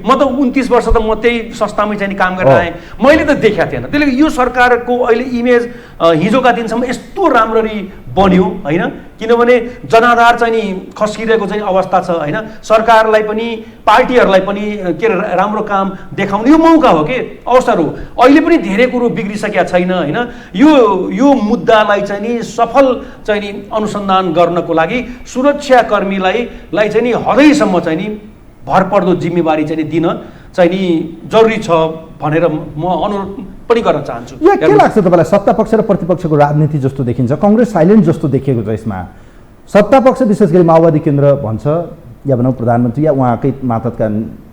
म त 29 वर्ष त म त्यही संस्थामै चाहिँ काम गरेर आएँ, मैले त देखाएको थिएन। त्यसले यो सरकारको अहिले इमेज हिजोका दिनसम्म यस्तो राम्ररी बन्यो होइन, किनभने जनाधार चाहिँ नि खस्किरहेको चाहिँ अवस्था छ होइन। सरकारलाई पनि पार्टीहरूलाई पनि के अरे राम्रो काम देखाउने यो मौका हो कि अवसर हो। अहिले पनि धेरै कुरो बिग्रिसकेका छैन होइन। यो मुद्दालाई चाहिँ नि सफल चाहिँ नि अनुसन्धान गर्नको लागि सुरक्षाकर्मीलाई चाहिँ नि हदैसम्म चाहिँ नि भरपर्दो जिम्मेवारी चाहिँ दिन चाहिँ नि जरुरी छ भनेर म अनुरोध पनि गर्न चाहन्छु। यो के लाग्छ तपाईँलाई, सत्तापक्ष र प्रतिपक्षको राजनीति जस्तो देखिन्छ, कङ्ग्रेस साइलेन्ट जस्तो देखिएको छ यसमा? सत्तापक्ष विशेष गरी माओवादी केन्द्र भन्छ या भनौँ प्रधानमन्त्री या उहाँकै मातहतका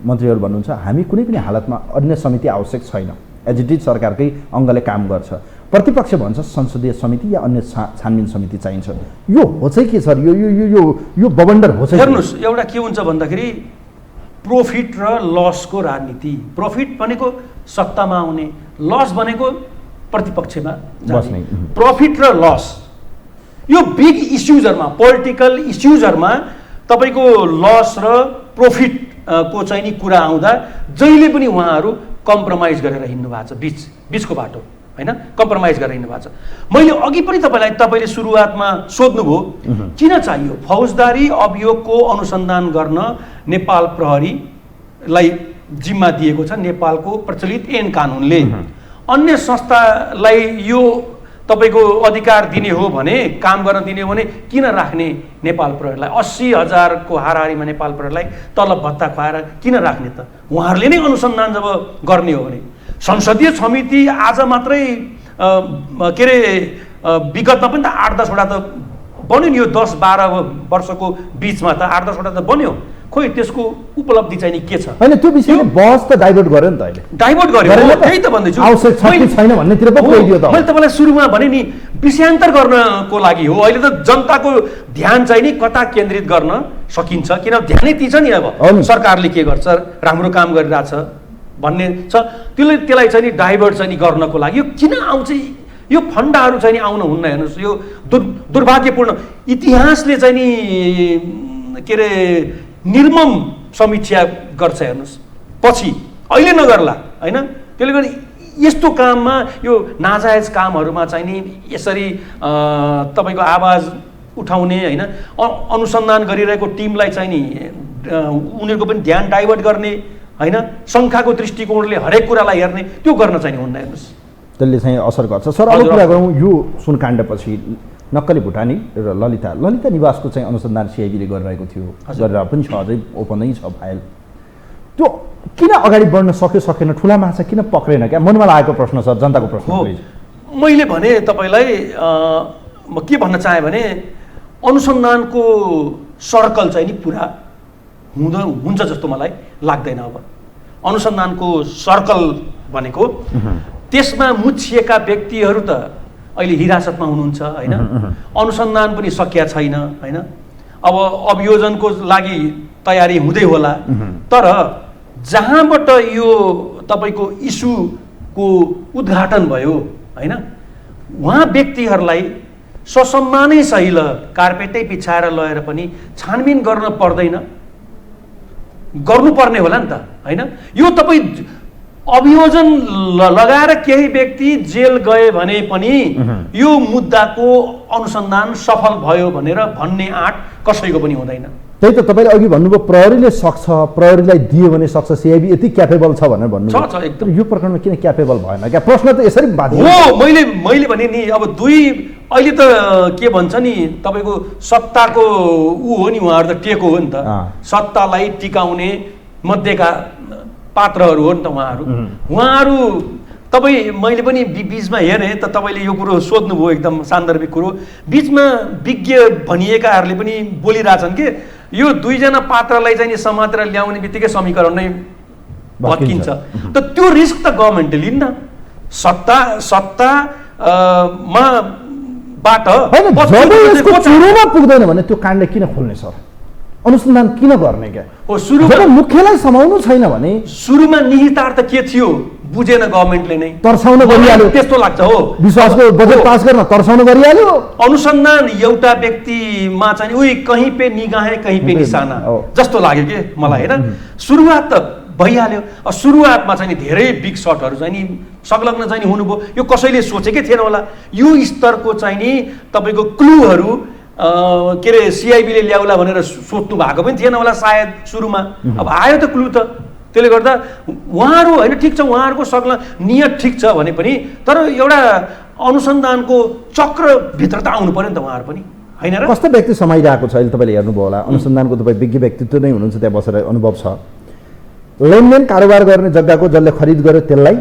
मन्त्रीहरू भन्नुहुन्छ, हामी कुनै पनि हालतमा अन्य समिति आवश्यक छैन, एज इट इज सरकारकै अङ्गले काम गर्छ। प्रतिपक्ष भन्छ संसदीय समिति या अन्य छानबिन समिति चाहिन्छ। यो हो चाहिँ के सर? यो बवन्डर हो चाहिँ? हेर्नुहोस्, एउटा के हुन्छ भन्दाखेरि प्रॉफिट र लसको राजनीति। प्रॉफिट भनेको सत्तामा आउने, लस भनेको प्रतिपक्षमा जाने। प्रॉफिट र लस यो बिग इस्युजहरुमा, पोलिटिकल इस्युजहरुमा तपाईको लस र प्रॉफिट को चाहिँ नि कुरा आउँदा जहिले पनि उहाँहरु कम्प्रोमाइज गरेर हिँड्नु भएको छ, बीचको बाटो हैन, कम्प्रोमाइज गरेर हिँड्नु भएको छ। मैले अघि पनि तपाईले सुरुवातमा सोध्नुभयो किन चाहियो फौजदारी अभियोगको अनुसन्धान गर्न नेपाल प्रहरीलाई जिम्मा दिएको छ नेपालको प्रचलित ऐन कानुनले। अन्य संस्थालाई यो तपाईको अधिकार दिने हो भने, काम गर्न दिने हो भने किन राख्ने नेपाल प्रहरीलाई? 80,000 को हाराहारीमा नेपाल प्रहरीलाई तलब भत्ता खुवाएर किन राख्ने त? उहाँहरूले नै अनुसन्धान जब गर्ने हो भने। संसदीय समिति आज मात्रै के अरे विगतमा पनि त 8-10 वटा त बन्यो नि, यो 10-12 वर्षको बिचमा त 8-10 वटा त बन्यो। खोइ त्यसको उपलब्धि चाहिँ नि के छ? हैन, त्यो विषयले बहस त डाइभर्ट गर्यो नि त, अहिले डाइभर्ट गर्यो। त्यही त भन्दैछु, आवश्यक छ कि छैन भन्नेतिर पो पुर्याइदियो त। मैले तपाईँलाई सुरुमा भने नि विषयान्तर गर्नको लागि हो। अहिले त जनताको ध्यान चाहिँ नि कता केन्द्रित गर्न सकिन्छ, किन ध्यानै ती छ नि अब सरकारले के गर्छ, राम्रो काम गरिरहेछ भन्ने छ, त्यसलाई चाहिँ नि डाइभर्ट चाहिँ नि गर्नको लागि यो किन आउँछ? यो फन्डाहरू चाहिँ नि आउन हुन्न। हेर्नुहोस्, यो दुर्भाग्यपूर्ण इतिहासले चाहिँ नि के अरे निर्मम समीक्षा गर्छ। हेर्नुहोस्, पछि अहिले नगर्ला हैन। त्यसले गर्दा यस्तो काममा, यो नाजायज कामहरूमा चाहिँ नि यसरी तपाईको आवाज उठाउने हैन, अनुसन्धान गरिरहेको टिमलाई चाहिँ नि उनीहरूको पनि ध्यान डाइभर्ट गर्ने हैन, शङ्काको दृष्टिकोणले हरेक कुरालाई हेर्ने, त्यो गर्न चाहिँ हुन्न। हेर्नुहोस्, त्यसले चाहिँ असर गर्छ। सर, अब कुरा गरौँ यो सुनकाण्डपछि नक्कली भुटानी र ललिता निवासको चाहिँ अनुसन्धान सिआइबीले गरिरहेको थियो, गरेर पनि छ, अझै ओपनै छ फाइल। त्यो किन अगाडि बढ्न सकेन? ठुला माछा किन पक्रेन? क्या मनमा लागेको प्रश्न सर, जनताको प्रश्न हो। मैले भने तपाईलाई म के भन्न चाहे भने अनुसन्धानको सर्कल चाहिँ नि पुरा हुन्छ जस्तो मलाई लाग्दैन। अब अनुसन्धानको सर्कल भनेको त्यसमा मुछिएका व्यक्तिहरू त अहिले हिरासतमा हुनुहुन्छ हैन, अनुसन्धान पनि सकिया छैन हैन। अब अभियोजनको लागि तयारी हुँदै होला, तर जहाँबाट यो तपाईँको इस्युको उद्घाटन भयो होइन, उहाँ व्यक्तिहरूलाई ससम्मानै सही ल कार्पेटै पिछाएर लगेर पनि छानबिन गर्न पर्दैन, गर्नुपर्ने होला नि त होइन। यो तपाईँ अभियोजन लगाएर केही व्यक्ति जेल गए भने पनि यो मुद्दाको अनुसन्धान सफल भयो भनेर भन्ने आँट कसैको पनि हुँदैन। त्यही त तपाईँले अघि भन्नुभयो प्रहरीले सक्छ, प्रहरीलाई दियो भने सक्छ, सिआइबी यति क्यापेबल छ भनेर भन्नु छ एकदम। यो प्रकरणमा किन क्यापेबल भएन क्या? प्रश्न त यसरी बाध्य हो। मैले भने नि अब अहिले त के भन्छ नि, तपाईँको सत्ताको हो नि, उहाँहरू त टेको हो नि त, सत्तालाई टिकाउने मध्येका पात्रहरू हो नि त उहाँहरू। तपाईँ मैले पनि बिचमा हेरेँ त, तपाईँले यो कुरो सोध्नुभयो एकदम सान्दर्भिक कुरो। बिचमा विज्ञ भनिएकाहरूले पनि बोलिरहेछन् कि यो दुईजना पात्रलाई चाहिँ नि समातेर ल्याउने बित्तिकै समीकरण नै भत्किन्छ। त त्यो रिस्क त गभर्मेन्टले लिन्न। बाट सुरुमा पुग्दैन भने त्यो काण्ड किन खोल्ने सर? अनुसन्धान किन गर्ने क्या? जब मुख्यलाई समाउनु छैन भने सुरुमा निहितार्थ के थियो बुझेन गभर्मेन्टले नै, तर्साउन गरिहाल्यो। त्यस्तो लाग्छ हो, विश्वासको बजेट पास गर्न तर्साउन गरिहाल्यो। अनुसन्धान एउटा व्यक्तिमा चाहिँ उही कहीँ पे निगाहे कहीँ पे निशाना जस्तो लाग्यो कि मलाई होइन। सुरुवात त भइहाल्यो। सुरुवातमा चाहिँ धेरै बिग सटहरू चाहिँ नि संलग्न चाहिँ हुनुभयो। यो कसैले सोचेकै थिएन होला। यो स्तरको चाहिँ नि तपाईँको क्लुहरू के अरे सिआइबीले ल्याउला भनेर सोच्नु भएको पनि थिएन होला सायद सुरुमा। अब आयो त क्लु त, त्यसले गर्दा उहाँहरू होइन ठिक छ, उहाँहरूको नियत ठिक छ भने पनि, तर एउटा अनुसन्धानको चक्रभित्र त आउनु पर्यो नि त उहाँहरू पनि होइन र। कस्तो व्यक्ति समाइरहेको छ अहिले तपाईँले हेर्नुभयो होला, अनुसन्धानको तपाईँ विज्ञ व्यक्तित्व नै हुनुहुन्छ, त्यहाँ बसेर अनुभव छ। लेनदेन कारोबार गर्ने जग्गाको जसले खरिद गर्यो त्यसलाई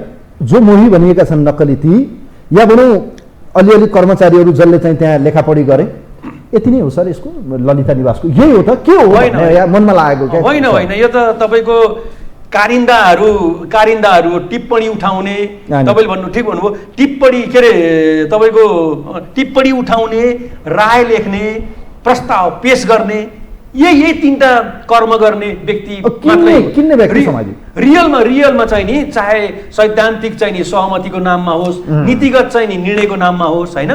जो मोही भनिएका छन् नक्कली ती, या भनौँ अलिअलि कर्मचारीहरू जसले चाहिँ त्यहाँ लेखापढी गरे, यति नै हो सर यसको ललिता निवासको? यही हो त के हो मनमा लागेको क्या? होइन होइन, यो त तपाईँको कारिन्दाहरू टिप्पणी उठाउने, तपाईँले भन्नु ठिक भन्नुभयो, टिप्पणी के अरे तपाईँको टिप्पणी उठाउने, राय लेख्ने, प्रस्ताव पेश गर्ने, यही तीनटा कर्म गर्ने व्यक्ति मात्रै। रियलमा चाहिँ नि चाहे सैद्धान्तिक चाहिँ नि सहमतिको नाममा होस्, नीतिगत चाहिँ नि निर्णयको नाममा होस् होइन,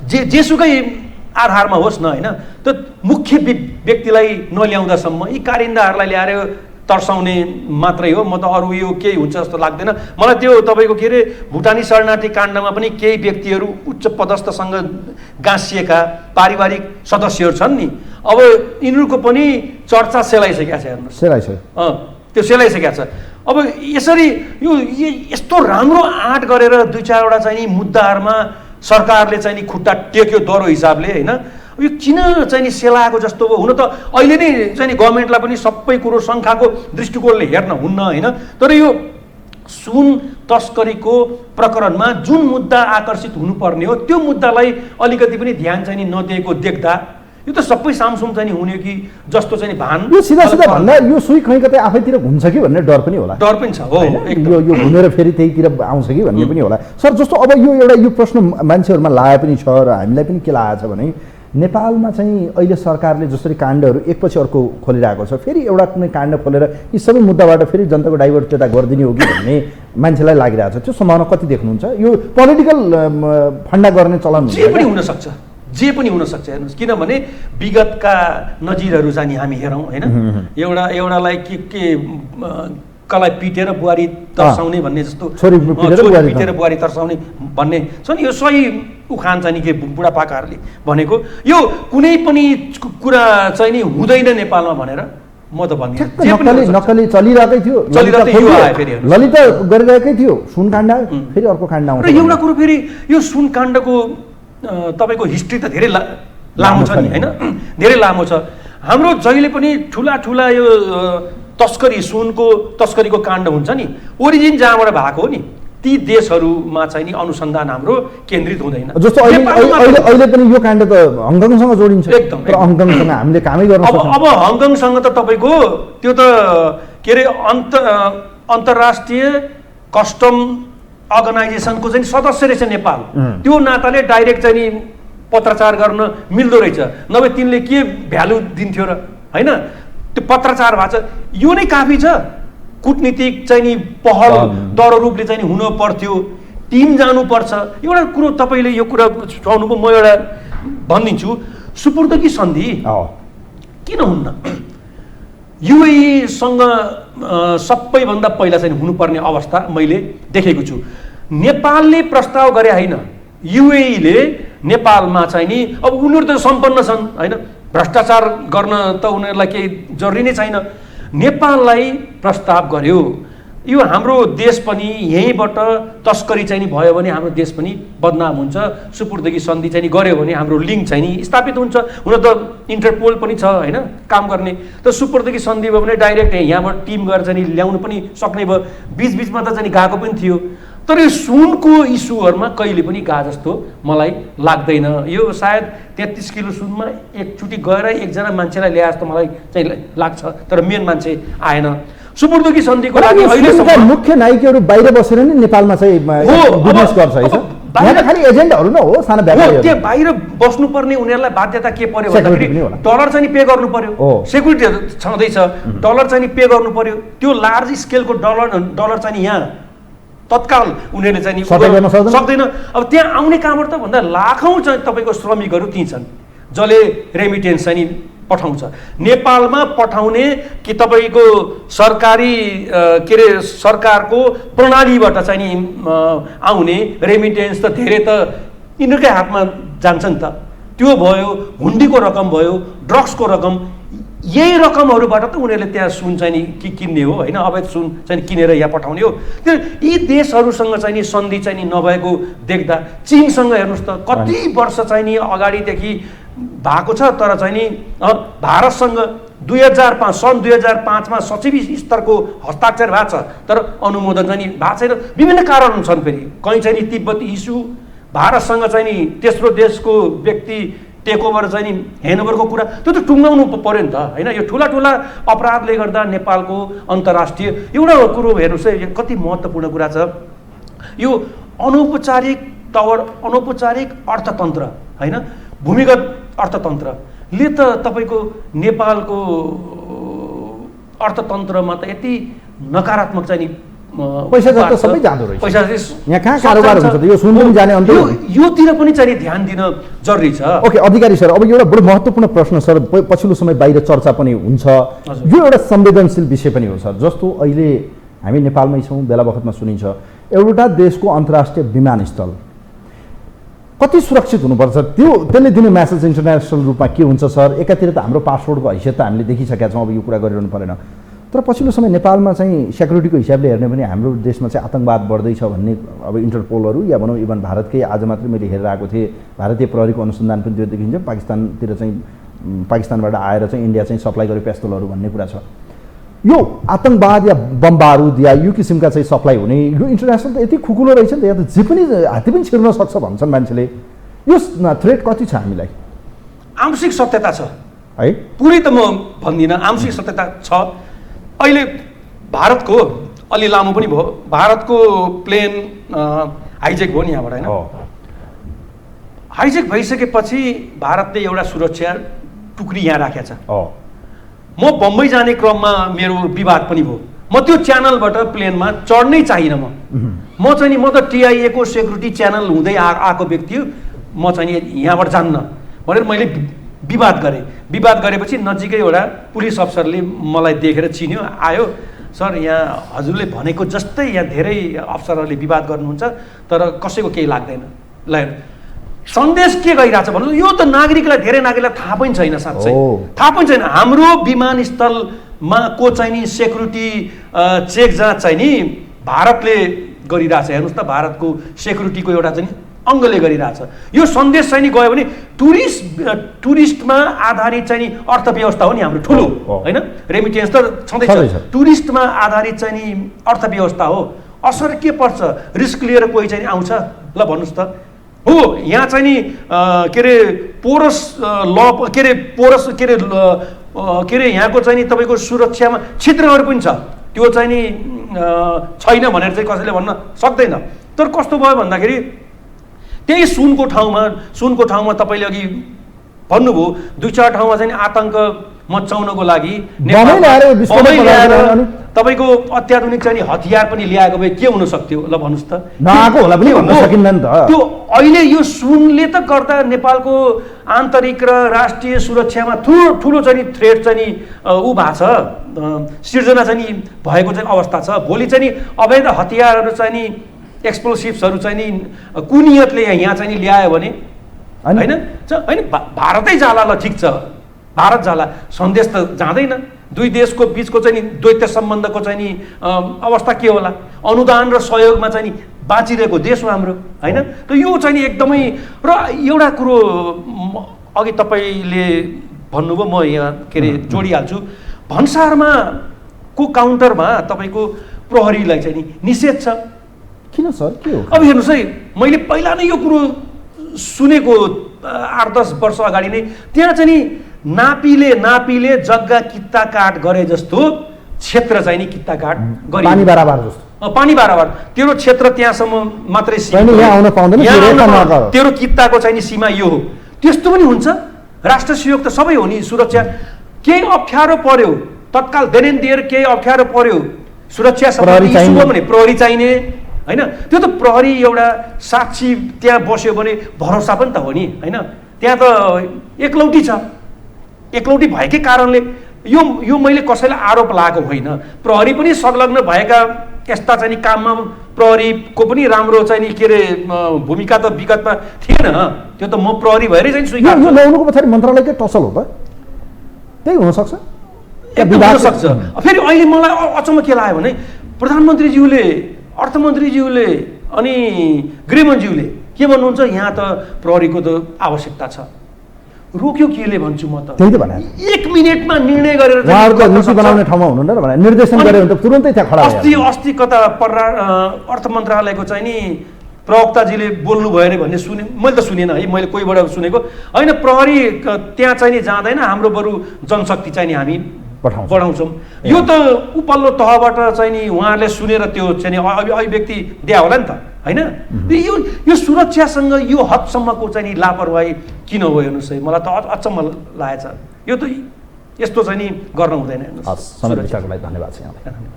जेसुकै आधारमा होस् न होइन, त मुख्य व्यक्तिलाई नल्याउँदासम्म यी कारिन्दाहरूलाई ल्याएर तर्साउने मात्रै हो। म त अरू यो केही हुन्छ जस्तो लाग्दैन मलाई। त्यो तपाईँको के अरे भुटानी शरणार्थी काण्डमा पनि केही व्यक्तिहरू उच्च पदस्थसँग गाँसिएका पारिवारिक सदस्यहरू छन् नि, अब यिनीहरूको पनि चर्चा सेलाइसकेका छ। हेर्नुहोस् त्यो सेलाइसकेका छ। अब यसरी यो यस्तो राम्रो आँट गरेर दुई चारवटा चाहिँ नि मुद्दाहरूमा सरकारले चाहिँ नि खुट्टा टेक्यो दह्रो हिसाबले होइन, यो किन चाहिँ नि सेलाएको जस्तो हो? हुन त अहिले नै चाहिँ नि गभर्मेन्टलाई पनि सबै कुरो सङ्ख्याको दृष्टिकोणले हेर्न हुन्न होइन, तर यो सुन तस्करीको प्रकरणमा जुन मुद्दा आकर्षित हुनुपर्ने हो त्यो मुद्दालाई अलिकति पनि ध्यान चाहिँ नि नदिएको देख्दा यो त सबै सामसुम चाहिँ हुने कि जस्तो चाहिँ भान। यो सिधा भन्दा यो सुई खै कतै आफैतिर घुम्छ कि भन्ने डर पनि होला। डर पनि छ हो, यो घुमेर फेरि त्यहीतिर आउँछ कि भन्ने पनि होला। सर जस्तो अब यो एउटा यो प्रश्न मान्छेहरूमा लागेको पनि छ र हामीलाई पनि के लागेको छ भने नेपालमा चाहिँ अहिले सरकारले जसरी काण्डहरू एकपछि अर्को खोलिरहेको छ, फेरि एउटा कुनै काण्ड खोलेर यी सबै मुद्दाबाट फेरि जनताको डाइभर्ट त्यता गरिदिने हो कि भन्ने मान्छेलाई लागिरहेको छ। त्यो सम्भावना कति देख्नुहुन्छ? यो पोलिटिकल फन्डा गर्ने चलन जे पनि हुनसक्छ, जे पनि हुनसक्छ। हेर्नुहोस्, किनभने विगतका नजिरहरू चाहिँ हामी हेरौँ होइन, एउटालाई के कलाई पिटेर बुहारी तर्साउने भन्ने जस्तो, छोरी पिटेर बुहारी तर्साउने भन्ने छ नि, यो सही उखान चाहिँ नि के बुढापाकाहरूले भनेको। यो कुनै पनि कुरा चाहिँ नि हुँदैन नेपालमा भनेर म त भन्दिनँ। नक्कली चलिरहेकै थियो, ललिता गरिरहेकै थियो, सुन काण्ड फेरि अर्को काण्ड आउँछ। र एउटा कुरो फेरि यो सुन काण्डको तपाईँको हिस्ट्री त धेरै लामो छ नि होइन, धेरै लामो छ। हाम्रो जहिले पनि ठुला यो सुनको तस्करीको काण्ड हुन्छ नि, ओरिजिन जहाँबाट भएको हो नि ती देशहरूमा चाहिँ नि अनुसन्धान हाम्रो केन्द्रित हुँदैन। जस्तो अहिले पनि यो काण्ड त हङकङसँग जोडिन्छ एकदम, तर हङकङसँग हामीले कामै गर्न सक्छौँ। अब हङकङसँग त तपाईँको त्यो त के अरे अन्तर्राष्ट्रिय कस्टम अर्गनाइजेसनको चाहिँ सदस्य रहेछ नेपाल, त्यो नाताले डाइरेक्ट चाहिँ नि पत्रचार गर्न मिल्दो रहेछ, नभए तिनले के भ्यालु दिन्थ्यो र होइन। त्यो पत्रचार भएको छ, यो नै काफी छ। कूटनीतिक चाहिँ नि पहल दह्रो रूपले चाहिँ नि हुन पर्थ्यो, टिम जानुपर्छ। एउटा कुरो तपाईँले यो कुरा उठाउनुभयो, म एउटा भनिदिन्छु, सुपुर्दगी सन्धि किन हुन्न? युएईसँग सबैभन्दा पहिला चाहिँ हुनुपर्ने अवस्था मैले देखेको छु। नेपालले प्रस्ताव गरे होइन, युएईले नेपालमा चाहिँ नि, अब उनीहरू त सम्पन्न छन् होइन, भ्रष्टाचार गर्न त उनीहरूलाई केही जरुरी नै छैन, नेपाललाई प्रस्ताव गर्यो। यो हाम्रो देश पनि यहीँबाट तस्करी चाहिँ नि भयो भने हाम्रो देश पनि बदनाम हुन्छ, सुपुर्दगी सन्धि चाहिँ नि गऱ्यो भने हाम्रो लिङ्क चाहिँ नि स्थापित हुन्छ। हुन त इन्टरपोल पनि छ होइन काम गर्ने, त सुपुर्दगी सन्धि भयो भने डाइरेक्ट यहाँबाट टिम गरेर चाहिँ नि ल्याउनु पनि सक्ने भयो। बिचबिचमा त चाहिँ गएको पनि थियो, तर यो सुनको इस्युहरूमा कहिले पनि गए जस्तो मलाई लाग्दैन। यो सायद 33 किलो सुनमा एकचोटि गएर एकजना मान्छेलाई ल्याए जस्तो मलाई चाहिँ लाग्छ, तर मेन मान्छे आएन। सुपुर्दगी सन्धिको लागि अहिलेसम्म मुख्य नायकहरू बाहिर बसेर नै नेपालमा चाहिँ बिजनेस गर्छ है सर। खालि एजेन्टहरू न हो, सानो व्यापारीहरू त्यो बाहिर बस्नुपर्ने उनीहरूलाई बाध्यता के पर्यो भन्दाखेरि डलर चाहिँ पे गर्नु पर्यो, सेक्युरिटीहरू छँदैछ, डलर चाहिँ पे गर्नु पर्यो। त्यो लार्ज स्केलको डलर चाहिँ यहाँ तत्काल उनीहरूले चाहिँ सक्दैन। अब त्यहाँ आउने कहाँबाट त भन्दा लाखौँ चाहिँ तपाईँको श्रमिकहरू ती छन् जसले रेमिटेन्स चाहिँ नि पठाउँछ। नेपालमा पठाउने कि तपाईँको सरकारी के अरे सरकारको प्रणालीबाट चाहिँ नि आउने रेमिटेन्स त धेरै त यिनीहरूकै हातमा जान्छ नि त। त्यो भयो, हुन्डीको रकम भयो, ड्रग्सको रकम, यही रकमहरूबाट त उनीहरूले त्यहाँ सुन चाहिँ नि किन्ने हो होइन, अवैध सुन चाहिँ किनेर यहाँ पठाउने हो। त्यो यी देशहरूसँग चाहिँ नि सन्धि चाहिँ नि नभएको देख्दा, चीनसँग हेर्नुहोस् त कति वर्ष चाहिँ नि अगाडिदेखि भएको छ, तर चाहिँ नि भारतसँग 2005 सन् 2005मा सचिव स्तरको हस्ताक्षर भएको छ, तर अनुमोदन चाहिँ नि भएको छैन। विभिन्न कारण छन्, फेरि कहीँ चाहिँ नि तिब्बती इस्यु, भारतसँग चाहिँ नि तेस्रो देशको व्यक्ति टेकओभर चाहिँ नि हेनओभरको कुरा, त्यो त टुङ्गाउनु पर्यो नि त होइन। यो ठुला ठुला अपराधले गर्दा नेपालको अन्तर्राष्ट्रिय एउटा कुरो हेर्नुहोस् है, कति महत्त्वपूर्ण कुरा छ यो अनौपचारिक तवर, अनौपचारिक अर्थतन्त्र होइन, भूमिगत अर्थतन्त्रले त तपाईँको नेपालको अर्थतन्त्रमा त यति नकारात्मक चाहिँ नि पैसा त सबै जाँदो रहेछ, पैसा यहाँ कहाँ कारोबार हुन्छ त, यो सुन पनि जाने अन्त योतिर पनि चाहिँ ध्यान दिन जरुरी छ। ओके अधिकारी सर, अब एउटा बडो महत्त्वपूर्ण प्रश्न सर, पछिल्लो समय बाहिर चर्चा पनि हुन्छ, यो एउटा संवेदनशील विषय पनि हो सर। जस्तो अहिले हामी नेपालमै छौँ, बेला बखतमा सुनिन्छ एउटा देशको अन्तर्राष्ट्रिय विमानस्थल कति सुरक्षित हुनुपर्छ, त्यसले दिने म्यासेज इन्टरनेसनल रूपमा के हुन्छ सर? एकातिर त हाम्रो पासपोर्टको हैसियत त हामीले देखिसकेका छौँ, अब यो कुरा गरिरहनु परेन, तर पछिल्लो समय नेपालमा चाहिँ सेक्युरिटीको हिसाबले हेर्ने भने हाम्रो देशमा चाहिँ आतङ्कवाद बढ्दैछ भन्ने अब इन्टरपोलहरू या भनौँ इभन भारतकै आज मात्रै मैले हेरेर आएको थिएँ, भारतीय प्रहरीको अनुसन्धान पनि त्यो देखिन्छ, पाकिस्तानतिर चाहिँ पाकिस्तानबाट आएर चाहिँ इन्डिया चाहिँ सप्लाई गर्यो पेस्तोलहरू भन्ने कुरा छ। यो आतङ्कवाद या बम बारुद या यो किसिमका चाहिँ सप्लाई हुने, यो इन्टरनेसनल त यति खुकुलो रहेछ नि त, या त जे पनि हात्ती पनि छिर्न सक्छ भन्छन् मान्छेले, यो थ्रेट कति छ हामीलाई? आंशिक सत्यता छ है, पुरै त म भन्दिनँ, आंशिक सत्यता छ। अहिले भारतको अलि लामो पनि भयो, भारतको प्लेन हाइजेक भयो नि यहाँबाट होइन, हाइजेक भइसकेपछि भारतले एउटा सुरक्षा टुक्री यहाँ राखेको छ। म बम्बई जाने क्रममा मेरो विवाद पनि भयो, म त्यो च्यानलबाट प्लेनमा चढ्नै चाहिनँ। म चाहिँ नि, म त टिआइए को सेक्युरिटी च्यानल हुँदै आएको व्यक्ति, म चाहिँ नि यहाँबाट जान्न भनेर मैले विवाद गरेँ। विवाद गरेपछि नजिकै एउटा पुलिस अफसरले मलाई देखेर चिन्यो, आयो, सर यहाँ हजुरले भनेको जस्तै यहाँ धेरै अफसरहरूले विवाद गर्नुहुन्छ तर कसैको केही लाग्दैन। ल सन्देश के गइरहेछ भन्नु, यो त नागरिकलाई, धेरै नागरिकलाई थाहा पनि छैन, साँच्चै थाहा पनि छैन। हाम्रो विमानस्थलमा को चाहिँ नि सेक्युरिटी चेक जाँच चाहिँ नि भारतले गरिरहेछ, हेर्नुहोस् त, भारतको सेक्युरिटीको एउटा चाहिँ अङ्गले गरिरहेछ। यो सन्देश चाहिँ नि गयो भने टुरिस्टमा आधारित चाहिँ नि अर्थव्यवस्था हो नि हाम्रो ठुलो होइन, रेमिटेन्स त छँदैछ, टुरिस्टमा आधारित चाहिँ नि अर्थव्यवस्था हो। असर के पर्छ, रिस्क लिएर कोही चाहिँ आउँछ, ल भन्नुहोस् त हो। यहाँ चाहिँ नि के अरे पोरस ल के अरे पोरस के अरे यहाँको चाहिँ नि तपाईँको सुरक्षामा छिद्रहरू पनि छ, त्यो चाहिँ नि छैन भनेर चाहिँ कसैले भन्न सक्दैन। तर कस्तो भयो भन्दाखेरि त्यही सुनको ठाउँमा तपाईँले अघि भन्नुभयो, 2-4 ठाउँमा चाहिँ आतङ्क मचाउनको लागि बमै ल्याएर विस्फोटक बमै ल्याएर पदार्थ अनि तपाईँको अत्याधुनिक चाहिँ नि हतियार पनि ल्याएको भए के हुन सक्थ्यो ल भन्नुहोस् त। नआएको होला पनि भन्न सकिन्न नि त। त्यो अहिले यो सुनले त गर्दा नेपालको आन्तरिक र राष्ट्रिय सुरक्षामा ठुलो चाहिँ नि थ्रेट चाहिँ नि ऊ भएको छ, सिर्जना चाहिँ नि भएको चाहिँ अवस्था छ। भोलि चाहिँ नि अवैध हतियारहरू चाहिँ नि एक्सप्लोसिभ्सहरू चाहिँ नि कुनियतले यहाँ चाहिँ नि ल्यायो भने होइन होइन भारतै जाला, ल ठिक छ भारत जाला, सन्देश त जाँदैन। दुई देशको बिचको चाहिँ नि द्वैत सम्बन्धको चाहिँ नि अवस्था के होला? अनुदान र सहयोगमा चाहिँ नि बाँचिरहेको देश हो हाम्रो होइन। त यो चाहिँ नि एकदमै र एउटा कुरो अघि तपाईँले भन्नुभयो, म यहाँ के अरे जोडिहाल्छु। भन्सारमा को काउन्टरमा तपाईँको प्रहरीलाई चाहिँ नि निषेध छ। किन सर, के हो? अब हेर्नुहोस् है, मैले पहिला नै यो कुरो सुनेको 8-10 वर्ष अगाडि नै, त्यहाँ चाहिँ नि नापीले जग्गा कित्ता काट गरे जस्तो क्षेत्र चाहिँ नि कित्ता काट गरे, पानी बाराबार जस्तो, पानी बाराबार तेरो क्षेत्र त्यहाँसम्म मात्रै सीमा, यहाँ आउन पाउँदैन, तेरो कित्ताको चाहिँ नि सीमा यो हो। त्यस्तो पनि हुन्छ? राष्ट्र सहयोग त सबै हो नि, सुरक्षा केही अप्ठ्यारो पर्यो तत्काल देन देयर केही अप्ठ्यारो पर्यो, सुरक्षा सम्बन्धी इस्यु हो भने प्रहरी चाहिने होइन। त्यो त प्रहरी एउटा साक्षी त्यहाँ बस्यो भने भरोसा पनि त हो नि होइन। त्यहाँ त एकलौटी छ, एकलौटी भएकै कारणले यो मैले कसैलाई आरोप लागेको होइन। प्रहरी पनि संलग्न भएका यस्ता चाहिँ नि काममा प्रहरीको पनि राम्रो चाहिँ नि के अरे भूमिका त विगतमा थिएन। त्यो त म प्रहरी भएरै चाहिँ स्वीकार यो ल्याउनुको पछाडि मन्त्रालयकै टसल हो त, त्यही हुनसक्छ, हुनसक्छ। फेरि अहिले मलाई अचम्म के लाग्यो भने प्रधानमन्त्रीज्यूले, अर्थमन्त्रीज्यूले अनि गृहमन्त्रीज्यूले के भन्नुहुन्छ, यहाँ त प्रहरीको त आवश्यकता छ। रोक्यो केले भन्छु म त, त्यही त भने 1 मिनेटमा निर्णय गरेर उहाँहरूको नीति बनाउने ठाउँमा हुनुहुन्न र भने निर्देशन गरे भने त तुरुन्तै त्यहाँ खडा भयो। अस्ति कता अर्थ मन्त्रालयको चाहिँ नि प्रवक्ताजीले बोल्नु भयो अरे भन्ने सुने, मैले त सुनेन है, मैले कोहीबाट सुनेको होइन। प्रहरी त्यहाँ चाहिँ नि जाँदैन, हाम्रो बरु जनशक्ति चाहिँ नि हामी बढाउँछौँ। यो त उपल्लो तहबाट चाहिँ नि उहाँहरूले सुनेर त्यो चाहिँ नि अभिव्यक्ति दिया होला नि त होइन। यो सुरक्षासँग यो हदसम्मको चाहिँ नि लापरवाही किन हो हेर्नुहोस् है, मलाई त अचम्म लागेछ। यो त यस्तो चाहिँ नि गर्न हुँदैन। समय विचारको लागि धन्यवाद छ यहाँलाई।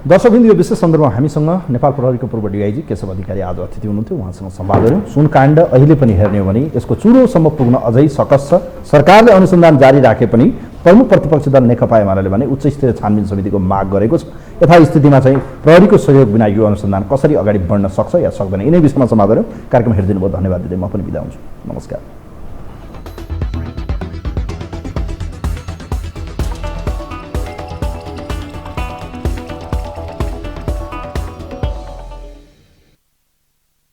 दर्शकबिन्दु, यो विशेष सन्दर्भमा हामीसँग नेपाल प्रहरीको पूर्व डिआइजी केशव अधिकारी आज अतिथि हुनुहुन्थ्यो। उहाँसँग संवाद गऱ्यौँ। सुनकाण्ड अहिले पनि हेर्ने हो भने यसको चुरोसम्म पुग्न अझै सकस छ। सरकारले अनुसन्धान जारी राखे पनि प्रमुख प्रतिपक्षी दल नेकपा एमाले भने उच्च स्तरीय छानबिन समितिको माग गरेको छ। यथास्थितिमा चाहिँ प्रहरीको सहयोग बिना यो अनुसन्धान कसरी अगाडि बढ्न सक्छ या सक्दैन, यिनै विषयमा संवाद गऱ्यौँ। कार्यक्रम हेरिदिनु भयो, धन्यवाद दिँदै म पनि बिदा हुन्छु। नमस्कार।